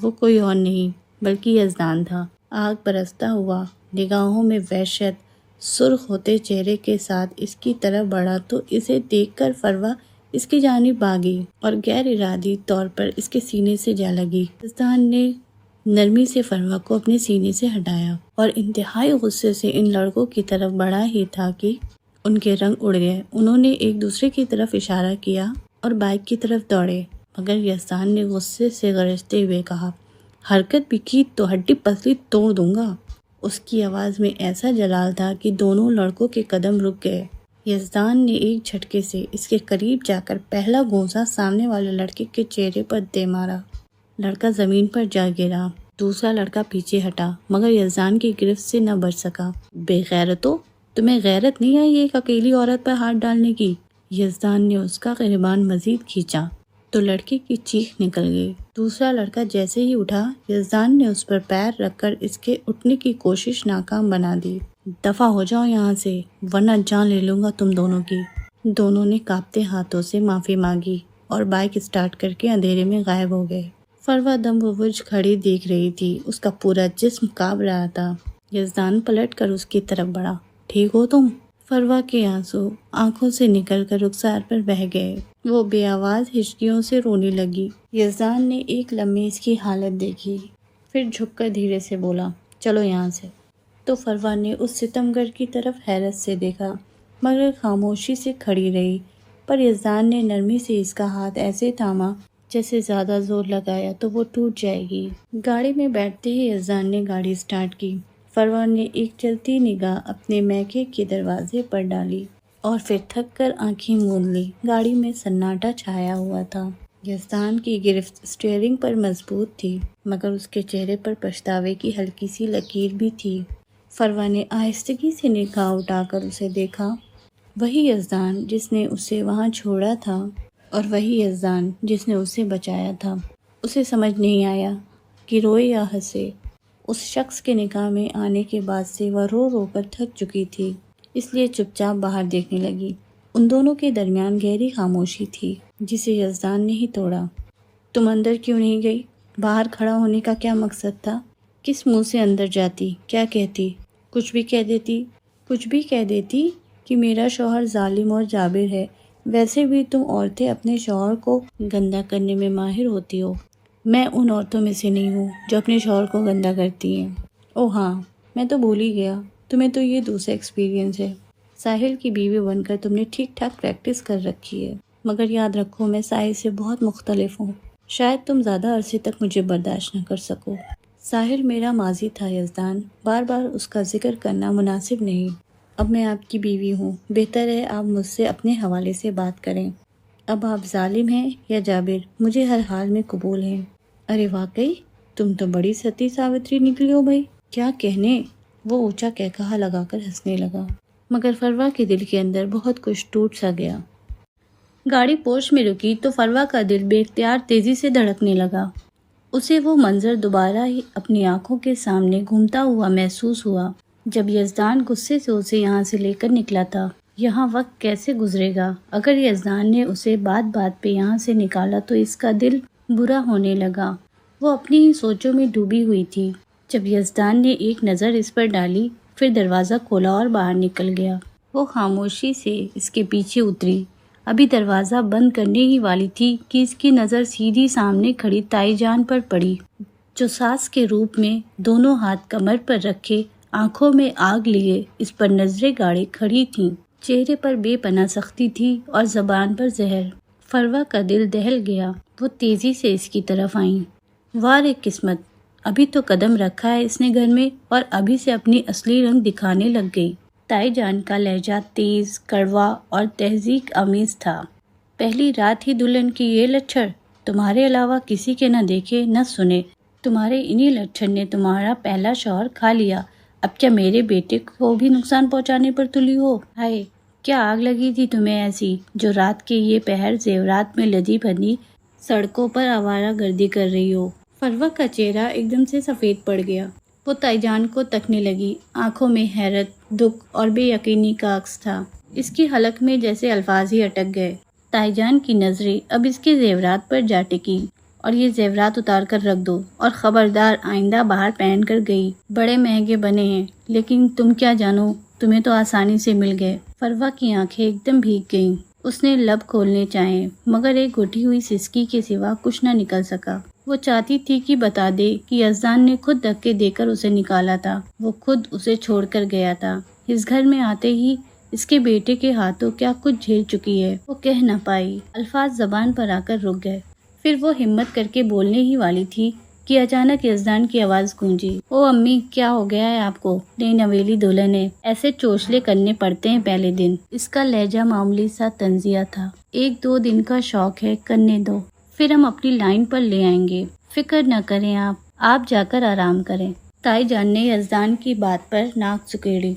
وہ کوئی اور نہیں بلکہ یزدان تھا، آگ برستا ہوا، نگاہوں میں وحشت، سرخ ہوتے چہرے کے ساتھ اس کی طرف بڑھا تو اسے دیکھ کر فروا اس کی جانب بھاگی اور غیر ارادی طور پر اس کے سینے سے جا لگی۔ یزدان نے نرمی سے فروا کو اپنے سینے سے ہٹایا اور انتہائی غصے سے ان لڑکوں کی طرف بڑھا ہی تھا کہ ان کے رنگ اڑ گئے۔ انہوں نے ایک دوسرے کی طرف اشارہ کیا اور بائک کی طرف دوڑے، مگر یزدان نے غصے سے گرجتے ہوئے کہا، حرکت بھی کی تو ہڈی پسلی توڑ دوں گا۔ اس کی آواز میں ایسا جلال تھا کہ دونوں لڑکوں کے قدم رک گئے۔ یزدان نے ایک جھٹکے سے اس کے قریب جا کر پہلا گونسا سامنے والے لڑکے کے چہرے پر دے مارا۔ لڑکا زمین پر جا گرا۔ دوسرا لڑکا پیچھے ہٹا مگر یزدان کی گرفت سے نہ بچ سکا۔ بے غیرتو، تمہیں غیرت نہیں آئی ایک اکیلی عورت پر ہاتھ ڈالنے کی؟ یزدان نے اس کا گریبان مزید کھینچا تو لڑکے کی چیخ نکل گئی۔ دوسرا لڑکا جیسے ہی اٹھا، یزدان نے اس پر پیر رکھ کر اس کے اٹھنے کی کوشش ناکام بنا دی۔ دفع ہو جاؤ یہاں سے ورنہ جان لے لوں گا تم دونوں کی۔ دونوں نے کانپتے ہاتھوں سے معافی مانگی اور بائک اسٹارٹ کر کے اندھیرے میں غائب ہو گئے۔ فروا دم بوجھ کھڑی دیکھ رہی تھی، اس کا پورا جسم کانپ رہا تھا۔ یزدان پلٹ کر اس کی طرف بڑھا، ٹھیک ہو تم؟ فروا کے آنسو آنکھوں سے نکل کر رخسار پر بہہ گئے۔ وہ بے آواز ہچکیوں سے رونے لگی۔ یزدان نے ایک لمحے اس کی حالت دیکھی، پھر جھک کر دھیرے سے بولا، چلو یہاں سے۔ تو فروا نے اس ستمگر کی طرف حیرت سے دیکھا مگر خاموشی سے کھڑی رہی، پر یزدان نے نرمی سے اس کا ہاتھ ایسے تھاما جیسے زیادہ زور لگایا تو وہ ٹوٹ جائے گی۔ گاڑی میں بیٹھتے ہی یزدان نے گاڑی اسٹارٹ کی۔ فروا نے ایک چلتی نگاہ اپنے میکے کے دروازے پر ڈالی اور پھر تھک کر آنکھیں موند لی۔ گاڑی میں سناٹا چھایا ہوا تھا۔ یزدان کی گرفت اسٹیئرنگ پر مضبوط تھی مگر اس کے چہرے پر پچھتاوے کی ہلکی سی لکیر بھی تھی۔ فروا نے آہستگی سے نگاہ اٹھا کر اسے دیکھا، وہی یزدان جس نے اسے وہاں چھوڑا تھا اور وہی یزدان جس نے اسے بچایا تھا۔ اسے سمجھ نہیں آیا کہ روئے یا ہنسے۔ اس شخص کے نگاہ میں آنے کے بعد سے وہ رو رو کر تھک چکی تھی، اس لیے چپ چاپ باہر دیکھنے لگی۔ ان دونوں کے درمیان گہری خاموشی تھی جسے یزدان نے ہی توڑا۔ تم اندر کیوں نہیں گئی؟ باہر کھڑا ہونے کا کیا مقصد تھا؟ کس منہ سے اندر جاتی؟ کیا کہتی؟ کچھ بھی کہہ دیتی کہ میرا شوہر ظالم اور جابر ہے۔ ویسے بھی تم عورتیں اپنے شوہر کو گندا کرنے میں ماہر ہوتی ہو۔ میں ان عورتوں میں سے نہیں ہوں جو اپنے شوہر کو گندا کرتی ہیں۔ اوہ ہاں، میں تو بھول ہی گیا، تمہیں تو یہ دوسرا ایکسپیرینس ہے۔ ساحل کی بیوی بن کر تم نے ٹھیک ٹھاک پریکٹس کر رکھی ہے، مگر یاد رکھو میں ساحل سے بہت مختلف ہوں۔ شاید تم زیادہ عرصے تک مجھے برداشت نہ کر سکو۔ ساحل میرا ماضی تھا یزدان، بار بار اس کا ذکر کرنا مناسب نہیں۔ اب میں آپ کی بیوی ہوں، بہتر ہے آپ مجھ سے اپنے حوالے سے بات کریں۔ اب آپ ظالم ہیں یا جابر، مجھے ہر حال میں قبول ہیں۔ ارے واقعی تم تو بڑی ستی ساوتری نکلی ہو بھائی، کیا کہنے۔ وہ اونچا کہا لگا کر ہنسنے لگا، مگر فروا کے دل کے اندر بہت کچھ ٹوٹ سا گیا۔ گاڑی پورچ میں رکی تو فروا کا دل بے اختیار تیزی سے دھڑکنے لگا۔ اسے وہ منظر دوبارہ ہی اپنی آنکھوں کے سامنے گھومتا ہوا محسوس ہوا جب یزدان غصے سے اسے یہاں سے لے کر نکلا تھا۔ یہاں وقت کیسے گزرے گا؟ اگر یزدان نے اسے بات بات پہ یہاں سے نکالا تو اس کا دل برا ہونے لگا۔ وہ اپنی ہی سوچوں میں ڈوبی ہوئی تھی جب یزدان نے ایک نظر اس پر ڈالی، پھر دروازہ کھولا اور باہر نکل گیا۔ وہ خاموشی سے اس کے پیچھے اتری، ابھی دروازہ بند کرنے ہی والی تھی کہ اس کی نظر سیدھی سامنے کھڑی تائی جان پر پڑی، جو ساس کے روپ میں دونوں ہاتھ کمر پر رکھے، آنکھوں میں آگ لیے اس پر نظریں گاڑے کھڑی تھیں۔ چہرے پر بے پناہ سختی تھی اور زبان پر زہر۔ فروا کا دل دہل گیا، وہ تیزی سے اس کی طرف آئیں۔ وارے قسمت، ابھی تو قدم رکھا ہے اس نے گھر میں اور ابھی سے اپنی اصلی رنگ دکھانے لگ گئی۔ تائی جان کا لہجہ تیز، کڑوا اور تہذیب آمیز تھا۔ پہلی رات ہی دلہن کی یہ لچھڑ، تمہارے علاوہ کسی کے نہ دیکھے نہ سنے، تمہارے انہی لچھڑ نے تمہارا پہلا شوہر کھا لیا، اب کیا میرے بیٹے کو بھی نقصان پہنچانے پر تلی ہو؟ ہائے، کیا آگ لگی تھی تمہیں ایسی جو رات کے یہ پہر زیورات میں لدی بندی سڑکوں پر آوارہ گردی کر رہی ہو؟ فروا کا چہرہ ایک دم سے سفید پڑ گیا۔ وہ تائی جان کو تکنے لگی، آنکھوں میں حیرت، دکھ اور بے یقینی کا عکس تھا۔ اس کی حلق میں جیسے الفاظ ہی اٹک گئے۔ تائی جان کی نظریں اب اس کے زیورات پر جا ٹکی، اور یہ زیورات اتار کر رکھ دو اور خبردار آئندہ باہر پہن کر گئی، بڑے مہنگے بنے ہیں، لیکن تم کیا جانو، تمہیں تو آسانی سے مل گئے۔ فروا کی آنکھیں ایک دم بھیگ گئیں، اس نے لب کھولنے چاہے مگر ایک گھٹی ہوئی سسکی کے سوا کچھ نہ نکل سکا۔ وہ چاہتی تھی کہ بتا دے کہ یزدان نے خود دھکے دے کر اسے نکالا تھا، وہ خود اسے چھوڑ کر گیا تھا۔ اس گھر میں آتے ہی اس کے بیٹے کے ہاتھوں کیا کچھ جھیل چکی ہے، وہ کہہ نہ پائی، الفاظ زبان پر آ کر رک گئے۔ پھر وہ ہمت کر کے بولنے ہی والی تھی کہ اچانک یزدان کی آواز گونجی، او امی، کیا ہو گیا ہے آپ کو؟ نئی نویلی دلہن ہے، ایسے چوچلے کرنے پڑتے ہیں پہلے دن۔ اس کا لہجہ معمولی سا طنزیہ تھا۔ 1-2 دن کا شوق ہے، کرنے دو، پھر ہم اپنی لائن پر لے آئیں گے، فکر نہ کریں آپ جا کر آرام کریں۔ تائی جان نے یزدان کی بات پر ناک سکیڑی،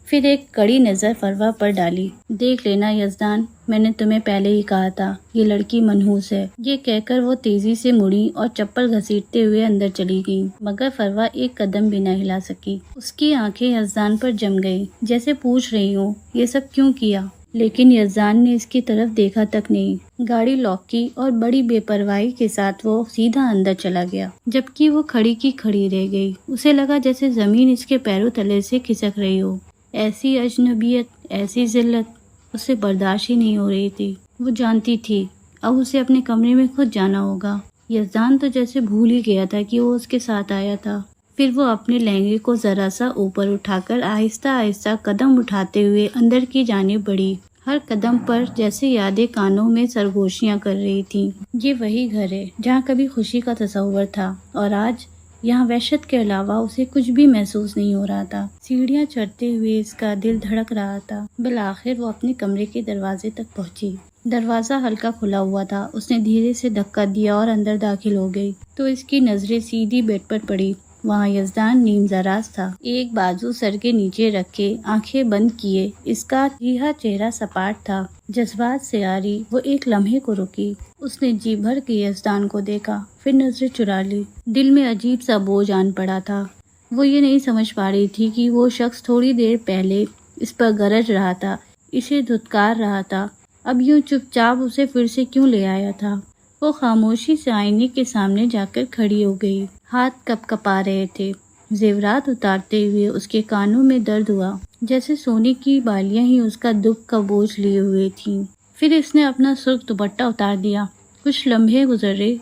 پھر ایک کڑی نظر فروا پر ڈالی۔ دیکھ لینا یزدان، میں نے تمہیں پہلے ہی کہا تھا یہ لڑکی منحوس ہے۔ یہ کہہ کر وہ تیزی سے مڑی اور چپل گھسیٹتے ہوئے اندر چلی گئی، مگر فروا ایک قدم بھی نہ ہلا سکی۔ اس کی آنکھیں یزدان پر جم گئی، جیسے پوچھ رہی ہوں یہ سب کیوں کیا، لیکن یزدان نے اس کی طرف دیکھا تک نہیں۔ گاڑی لاک کی اور بڑی بے پرواہی کے ساتھ وہ سیدھا اندر چلا گیا، جبکہ وہ کھڑی کی کھڑی رہ گئی۔ اسے لگا جیسے زمین اس کے پیروں تلے سے کھسک رہی ہو۔ ایسی اجنبیت، ایسی ذلت اسے برداشت ہی نہیں ہو رہی تھی۔ وہ جانتی تھی اب اسے اپنے کمرے میں خود جانا ہوگا۔ یزدان تو جیسے بھول ہی گیا تھا کہ وہ اس کے ساتھ آیا تھا۔ پھر وہ اپنے لہنگے کو ذرا سا اوپر اٹھا کر آہستہ آہستہ قدم اٹھاتے ہوئے اندر کی جانب بڑھی۔ ہر قدم پر جیسے یادیں کانوں میں سرگوشیاں کر رہی تھیں۔ یہ وہی گھر ہے جہاں کبھی خوشی کا تصور تھا، اور آج یہاں وحشت کے علاوہ اسے کچھ بھی محسوس نہیں ہو رہا تھا۔ سیڑھیاں چڑھتے ہوئے اس کا دل دھڑک رہا تھا۔ بالآخر وہ اپنے کمرے کے دروازے تک پہنچی۔ دروازہ ہلکا کھلا ہوا تھا۔ اس نے دھیرے سے دھکا دیا اور اندر داخل ہو گئی تو اس کی نظریں سیدھی بیڈ پر پڑی۔ وہاں یزدان نیم زراز تھا، ایک بازو سر کے نیچے رکھے، آنکھیں بند کیے، اس کا رہا چہرہ سپاٹ تھا۔ جذبات سے آری وہ ایک لمحے کو رکی۔ اس نے جی بھر کے یزدان کو دیکھا، پھر نظریں چرا لی۔ دل میں عجیب سا بوجھ آن پڑا تھا۔ وہ یہ نہیں سمجھ پا رہی تھی کہ وہ شخص تھوڑی دیر پہلے اس پر گرج رہا تھا، اسے دھتکار رہا تھا، اب یوں چپ چاپ اسے پھر سے کیوں لے آیا تھا۔ وہ خاموشی سے آئینے کے سامنے جا کر کھڑی ہو گئی، ہاتھ کپ کپا رہے تھے۔ زیورات اتارتے ہوئے اس کے کانوں میں درد ہوا، جیسے سونے کی بالیاں ہی اس کا دکھ کا بوجھ لیے ہوئے تھیں۔ پھر اس نے اپنا سرخ دوپٹہ اتار دیا۔ کچھ لمحے گزرے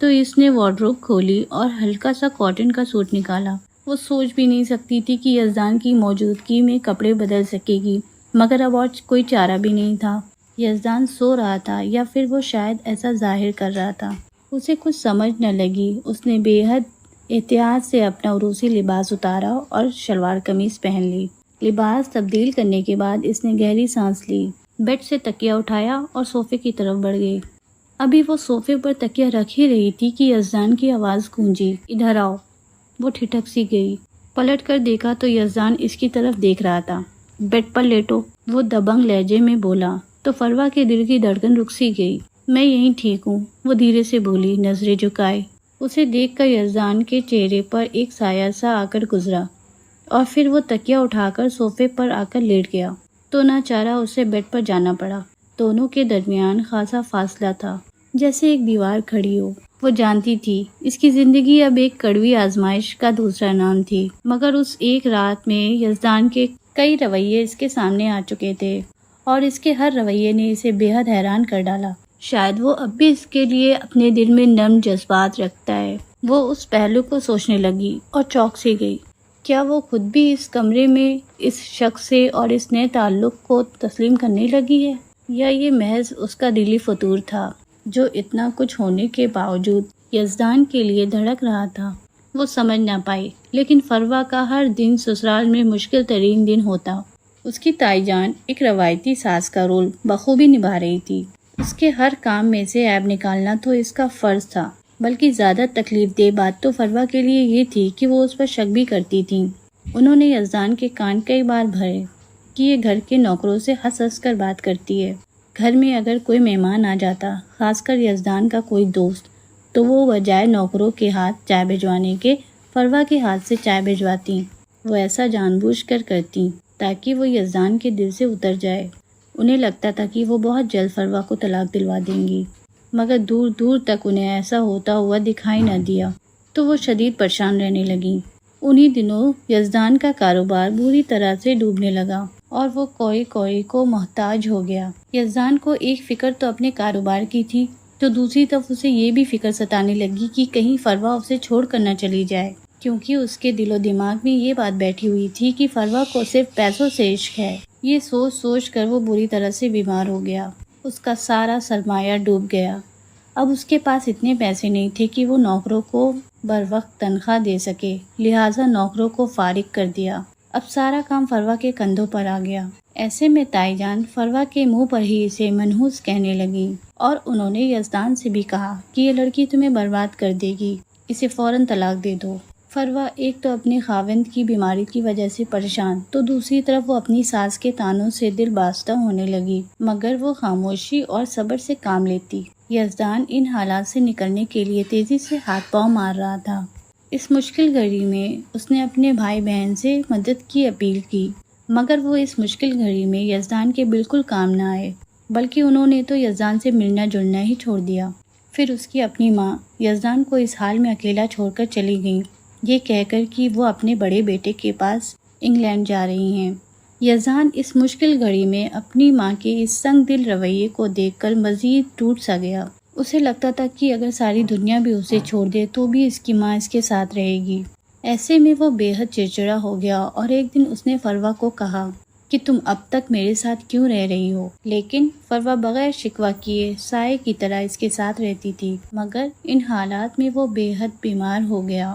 تو اس نے وارڈروب کھولی اور ہلکا سا کاٹن کا سوٹ نکالا۔ وہ سوچ بھی نہیں سکتی تھی کہ یزدان کی موجودگی میں کپڑے بدل سکے گی، مگر اب اور کوئی چارہ بھی نہیں تھا۔ یزدان سو رہا تھا یا پھر وہ شاید ایسا ظاہر کر رہا تھا۔ اسے کچھ سمجھ نہ لگی۔ اس نے بے حد احتیاط سے اپنا عروسی لباس اتارا اور شلوار قمیض پہن لی۔ لباس تبدیل کرنے کے بعد اس نے گہری سانس لی، بیڈ سے تکیہ اٹھایا اور صوفے کی طرف بڑھ گئی۔ ابھی وہ صوفے پر تکیہ رکھ ہی رہی تھی کہ یزدان کی آواز گونجی، ادھر آؤ۔ وہ ٹھٹک سی گئی، پلٹ کر دیکھا تو یزدان اس کی طرف دیکھ رہا تھا۔ بیڈ پر لیٹو، وہ دبنگ لہجے میں بولا تو فروا کے دل کی دھڑکن رک سی گئی۔ میں یہیں ٹھیک ہوں، وہ دھیرے سے بولی، نظریں جھکائے۔ اسے دیکھ کر یزدان کے چہرے پر ایک سایہ سا آ کر گزرا اور پھر وہ تکیہ اٹھا کر صوفے پر آ کر لیٹ گیا تو ناچارہ اسے بیڈ پر جانا پڑا۔ دونوں کے درمیان خاصا فاصلہ تھا، جیسے ایک دیوار کھڑی ہو۔ وہ جانتی تھی اس کی زندگی اب ایک کڑوی آزمائش کا دوسرا نام تھی، مگر اس ایک رات میں یزدان کے کئی رویے اس کے سامنے آ چکے تھے اور اس کے ہر رویے نے اسے بے حد حیران کر ڈالا۔ شاید وہ اب بھی اس کے لیے اپنے دل میں نرم جذبات رکھتا ہے۔ وہ اس پہلو کو سوچنے لگی اور چونک سی گئی۔ کیا وہ خود بھی اس کمرے میں اس شخص سے اور اس نئے تعلق کو تسلیم کرنے لگی ہے، یا یہ محض اس کا دلی فطور تھا جو اتنا کچھ ہونے کے باوجود یزدان کے لیے دھڑک رہا تھا؟ وہ سمجھ نہ پائی، لیکن فروا کا ہر دن سسرال میں مشکل ترین دن ہوتا۔ اس کی تائی جان ایک روایتی ساس کا رول بخوبی نبھا رہی تھی۔ اس کے ہر کام میں سے عیب نکالنا تو اس کا فرض تھا، بلکہ زیادہ تکلیف دہ بات تو فروا کے لیے یہ تھی کہ وہ اس پر شک بھی کرتی تھی۔ انہوں نے یزدان کے کان کئی بار بھرے کہ یہ گھر کے نوکروں سے ہنس ہنس کر بات کرتی ہے۔ گھر میں اگر کوئی مہمان آ جاتا، خاص کر یزدان کا کوئی دوست، تو وہ بجائے نوکروں کے ہاتھ چائے بھجوانے کے فروا کے ہاتھ سے چائے بھجواتی۔ وہ ایسا جان بوجھ کر کرتی تاکہ وہ یزدان کے دل سے اتر جائے۔ انہیں لگتا تھا کہ وہ بہت جلد فروا کو طلاق دلوا دیں گی، مگر دور دور تک انہیں ایسا ہوتا ہوا دکھائی نہ دیا تو وہ شدید پریشان رہنے لگیں۔ انہی دنوں یزدان کا کاروبار بری طرح سے ڈوبنے لگا اور وہ کوئی کوئی کو محتاج ہو گیا۔ یزدان کو ایک فکر تو اپنے کاروبار کی تھی، تو دوسری طرف اسے یہ بھی فکر ستانے لگی کہ کہیں فروا اسے چھوڑ کر نہ چلی جائے، کیونکہ اس کے دل و دماغ میں یہ بات بیٹھی ہوئی تھی کہ فروا کو صرف پیسوں سے عشق ہے۔ یہ سوچ سوچ کر وہ بری طرح سے بیمار ہو گیا۔ اس کا سارا سرمایہ ڈوب گیا۔ اب اس کے پاس اتنے پیسے نہیں تھے کہ وہ نوکروں کو بروقت تنخواہ دے سکے، لہٰذا نوکروں کو فارغ کر دیا۔ اب سارا کام فروا کے کندھوں پر آ گیا۔ ایسے میں تائی جان فروا کے منہ پر ہی اسے منحوس کہنے لگی اور انہوں نے یزدان سے بھی کہا کہ یہ لڑکی تمہیں برباد کر دے گی، اسے فوراً طلاق دے دو۔ فروا ایک تو اپنے خاوند کی بیماری کی وجہ سے پریشان، تو دوسری طرف وہ اپنی ساس کے طعنوں سے دل باستہ ہونے لگی، مگر وہ خاموشی اور صبر سے کام لیتی۔ یزدان ان حالات سے نکلنے کے لیے تیزی سے ہاتھ پاؤں مار رہا تھا۔ اس مشکل گھڑی میں اس نے اپنے بھائی بہن سے مدد کی اپیل کی، مگر وہ اس مشکل گھڑی میں یزدان کے بالکل کام نہ آئے، بلکہ انہوں نے تو یزدان سے ملنا جلنا ہی چھوڑ دیا۔ پھر اس کی اپنی ماں یزدان کو اس حال میں اکیلا چھوڑ کر چلی گئی، یہ کہہ کر کہ وہ اپنے بڑے بیٹے کے پاس انگلینڈ جا رہی ہیں۔ یزدان اس مشکل گھڑی میں اپنی ماں کے اس سنگ دل رویے کو دیکھ کر مزید ٹوٹ سا گیا۔ اسے لگتا تھا کہ اگر ساری دنیا بھی اسے چھوڑ دے تو بھی اس کی ماں اس کے ساتھ رہے گی۔ ایسے میں وہ بے حد چڑچڑا ہو گیا اور ایک دن اس نے فروا کو کہا کہ تم اب تک میرے ساتھ کیوں رہ رہی ہو؟ لیکن فروا بغیر شکوہ کیے سائے کی طرح اس کے ساتھ رہتی تھی، مگر ان حالات میں وہ بے حد بیمار ہو گیا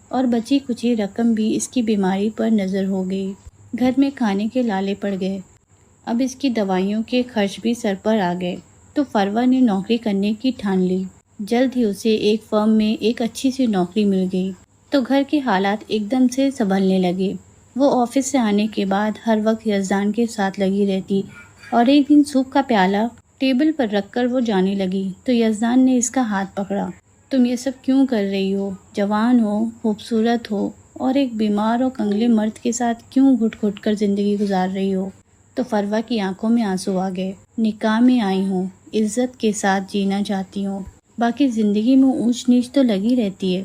اور بچی کچی رقم بھی اس کی بیماری پر نظر ہو گئی۔ گھر میں کھانے کے لالے پڑ گئے، اب اس کی دوائیوں کے خرچ بھی سر پر آ گئے، تو فروا نے نوکری کرنے کی ٹھان لی۔ جلد ہی اسے ایک فرم میں ایک اچھی سی نوکری مل گئی، تو گھر کے حالات ایک دم سے سنبھلنے لگے۔ وہ آفس سے آنے کے بعد ہر وقت یزدان کے ساتھ لگی رہتی، اور ایک دن سوپ کا پیالہ ٹیبل پر رکھ کر وہ جانے لگی تو یزدان نے اس کا ہاتھ پکڑا۔ تم یہ سب کیوں کر رہی ہو؟ جوان ہو، خوبصورت ہو، اور ایک بیمار اور کنگلے مرد کے ساتھ کیوں گھٹ گھٹ کر زندگی گزار رہی ہو؟ تو فروا کی آنکھوں میں آنسو آ گئے۔ نکاح میں آئی ہوں، عزت کے ساتھ جینا چاہتی ہوں، باقی زندگی میں اونچ نیچ تو لگی رہتی ہے،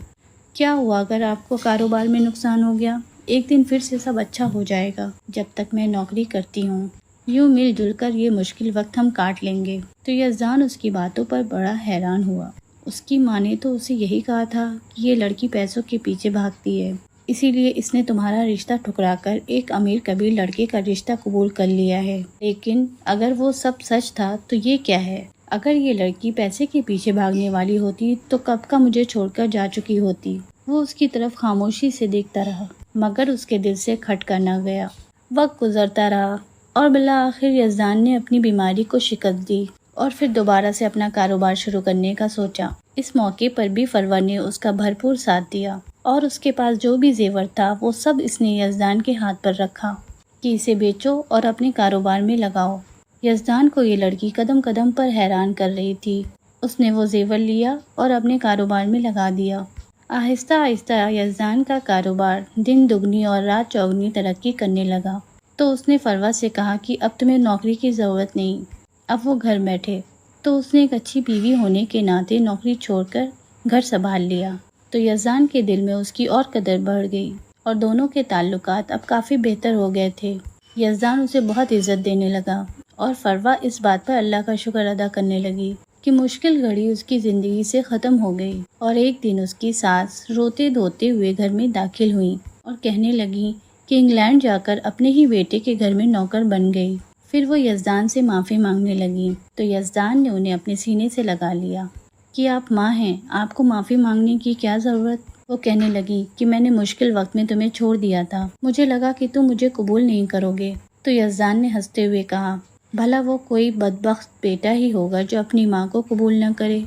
کیا ہوا اگر آپ کو کاروبار میں نقصان ہو گیا؟ ایک دن پھر سے سب اچھا ہو جائے گا، جب تک میں نوکری کرتی ہوں یوں مل جل کر یہ مشکل وقت ہم کاٹ لیں گے۔ تو یزدان اس کی باتوں پر بڑا حیران ہوا۔ اس کی ماں نے تو اسے یہی کہا تھا کہ یہ لڑکی پیسوں کے پیچھے بھاگتی ہے، اسی لیے اس نے تمہارا رشتہ ٹھکرا کر ایک امیر کبیر لڑکے کا رشتہ قبول کر لیا ہے۔ لیکن اگر وہ سب سچ تھا تو یہ کیا ہے؟ اگر یہ لڑکی پیسے کے پیچھے بھاگنے والی ہوتی تو کب کا مجھے چھوڑ کر جا چکی ہوتی۔ وہ اس کی طرف خاموشی سے دیکھتا رہا، مگر اس کے دل سے کھٹ کر نہ گیا۔ وقت گزرتا رہا اور بالآخر یزدان نے اپنی بیماری کو شکست دی اور پھر دوبارہ سے اپنا کاروبار شروع کرنے کا سوچا۔ اس موقع پر بھی فروہ نے اس کا بھرپور ساتھ دیا اور اس کے پاس جو بھی زیور تھا وہ سب اس نے یزدان کے ہاتھ پر رکھا کہ اسے بیچو اور اپنے کاروبار میں لگاؤ۔ یزدان کو یہ لڑکی قدم قدم پر حیران کر رہی تھی۔ اس نے وہ زیور لیا اور اپنے کاروبار میں لگا دیا۔ آہستہ آہستہ یزدان کا کاروبار دن دگنی اور رات چوگنی ترقی کرنے لگا۔ تو اس نے فروہ سے کہا کہ اب تمہیں نوکری کی ضرورت نہیں، اب وہ گھر بیٹھے۔ تو اس نے ایک اچھی بیوی ہونے کے ناطے نوکری چھوڑ کر گھر سنبھال لیا۔ تو یزدان کے دل میں اس کی اور قدر بڑھ گئی اور دونوں کے تعلقات اب کافی بہتر ہو گئے تھے۔ یزدان اسے بہت عزت دینے لگا اور فروہ اس بات پر اللہ کا شکر ادا کرنے لگی کہ مشکل گھڑی اس کی زندگی سے ختم ہو گئی۔ اور ایک دن اس کی ساس روتے دھوتے ہوئے گھر میں داخل ہوئی اور کہنے لگی کہ انگلینڈ جا کر اپنے ہی بیٹے کے گھر میں نوکر بن گئی۔ پھر وہ یزدان سے معافی مانگنے لگی تو یزدان نے انہیں اپنے سینے سے لگا لیا کہ آپ ماں ہیں، آپ کو معافی مانگنے کی کیا ضرورت؟ وہ کہنے لگی کہ میں نے مشکل وقت میں تمہیں چھوڑ دیا تھا، مجھے لگا کہ تم مجھے قبول نہیں کرو گے۔ تو یزدان نے ہنستے ہوئے کہا، بھلا وہ کوئی بدبخت بیٹا ہی ہوگا جو اپنی ماں کو قبول نہ کرے۔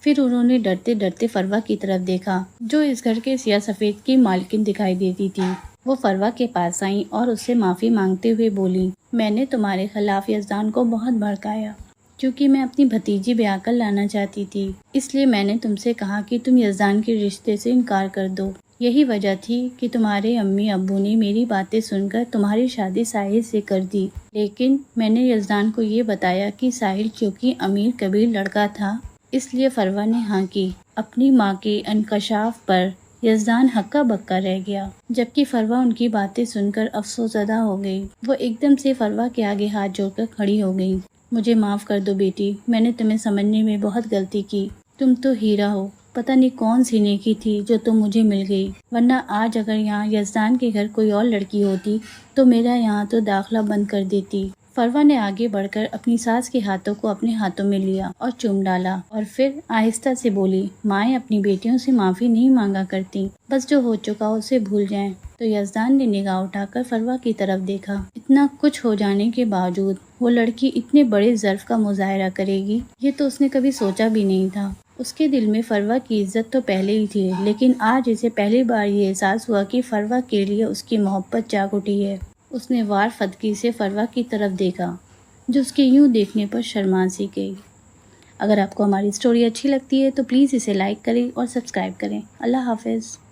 پھر انہوں نے ڈرتے ڈرتے فروہ کی طرف دیکھا جو اس گھر کے سیاہ سفید کی مالکن دکھائی دیتی تھی۔ وہ فروہ کے پاس آئیں اور اس سے معافی مانگتے ہوئے بولی، میں نے تمہارے خلاف یزدان کو بہت بھڑکایا کیونکہ میں اپنی بھتیجی بیاہ کر لانا چاہتی تھی، اس لیے میں نے تم سے کہا کہ تم یزدان کے رشتے سے انکار کر دو۔ یہی وجہ تھی کہ تمہارے امی ابو نے میری باتیں سن کر تمہاری شادی ساحل سے کر دی، لیکن میں نے یزدان کو یہ بتایا کہ ساحل چونکہ امیر کبیر لڑکا تھا اس لیے فروہ نے ہاں کی۔ اپنی ماں کے انکشاف پر یزدان ہکا بکا رہ گیا، جبکہ فروہ ان کی باتیں سن کر افسوس زدہ ہو گئی۔ وہ ایک دم سے فروہ کے آگے ہاتھ جوڑ کر کھڑی ہو گئی۔ مجھے معاف کر دو بیٹی، میں نے تمہیں سمجھنے میں بہت غلطی کی، تم تو ہیرا ہو، پتہ نہیں کون سی نیکی تھی جو تم مجھے مل گئی، ورنہ آج اگر یہاں یزدان کے گھر کوئی اور لڑکی ہوتی تو میرا یہاں تو داخلہ بند کر دیتی۔ فروہ نے آگے بڑھ کر اپنی ساس کے ہاتھوں کو اپنے ہاتھوں میں لیا اور چوم ڈالا اور پھر آہستہ سے بولی، مائیں اپنی بیٹیوں سے معافی نہیں مانگا کرتی، بس جو ہو چکا اسے بھول جائیں۔ تو یزدان نے نگاہ اٹھا کر فروہ کی طرف دیکھا۔ اتنا کچھ ہو جانے کے باوجود وہ لڑکی اتنے بڑے ظرف کا مظاہرہ کرے گی یہ تو اس نے کبھی سوچا بھی نہیں تھا۔ اس کے دل میں فروہ کی عزت تو پہلے ہی تھی، لیکن آج اسے پہلی بار یہ احساس ہوا کہ فروہ کے لیے اس کی محبت جاگ اٹھی ہے۔ اس نے وار فدکی سے فروہ کی طرف دیکھا جو اس کے یوں دیکھنے پر شرما سی گئی۔ اگر آپ کو ہماری اسٹوری اچھی لگتی ہے تو پلیز اسے لائک کریں اور سبسکرائب کریں۔ اللہ حافظ۔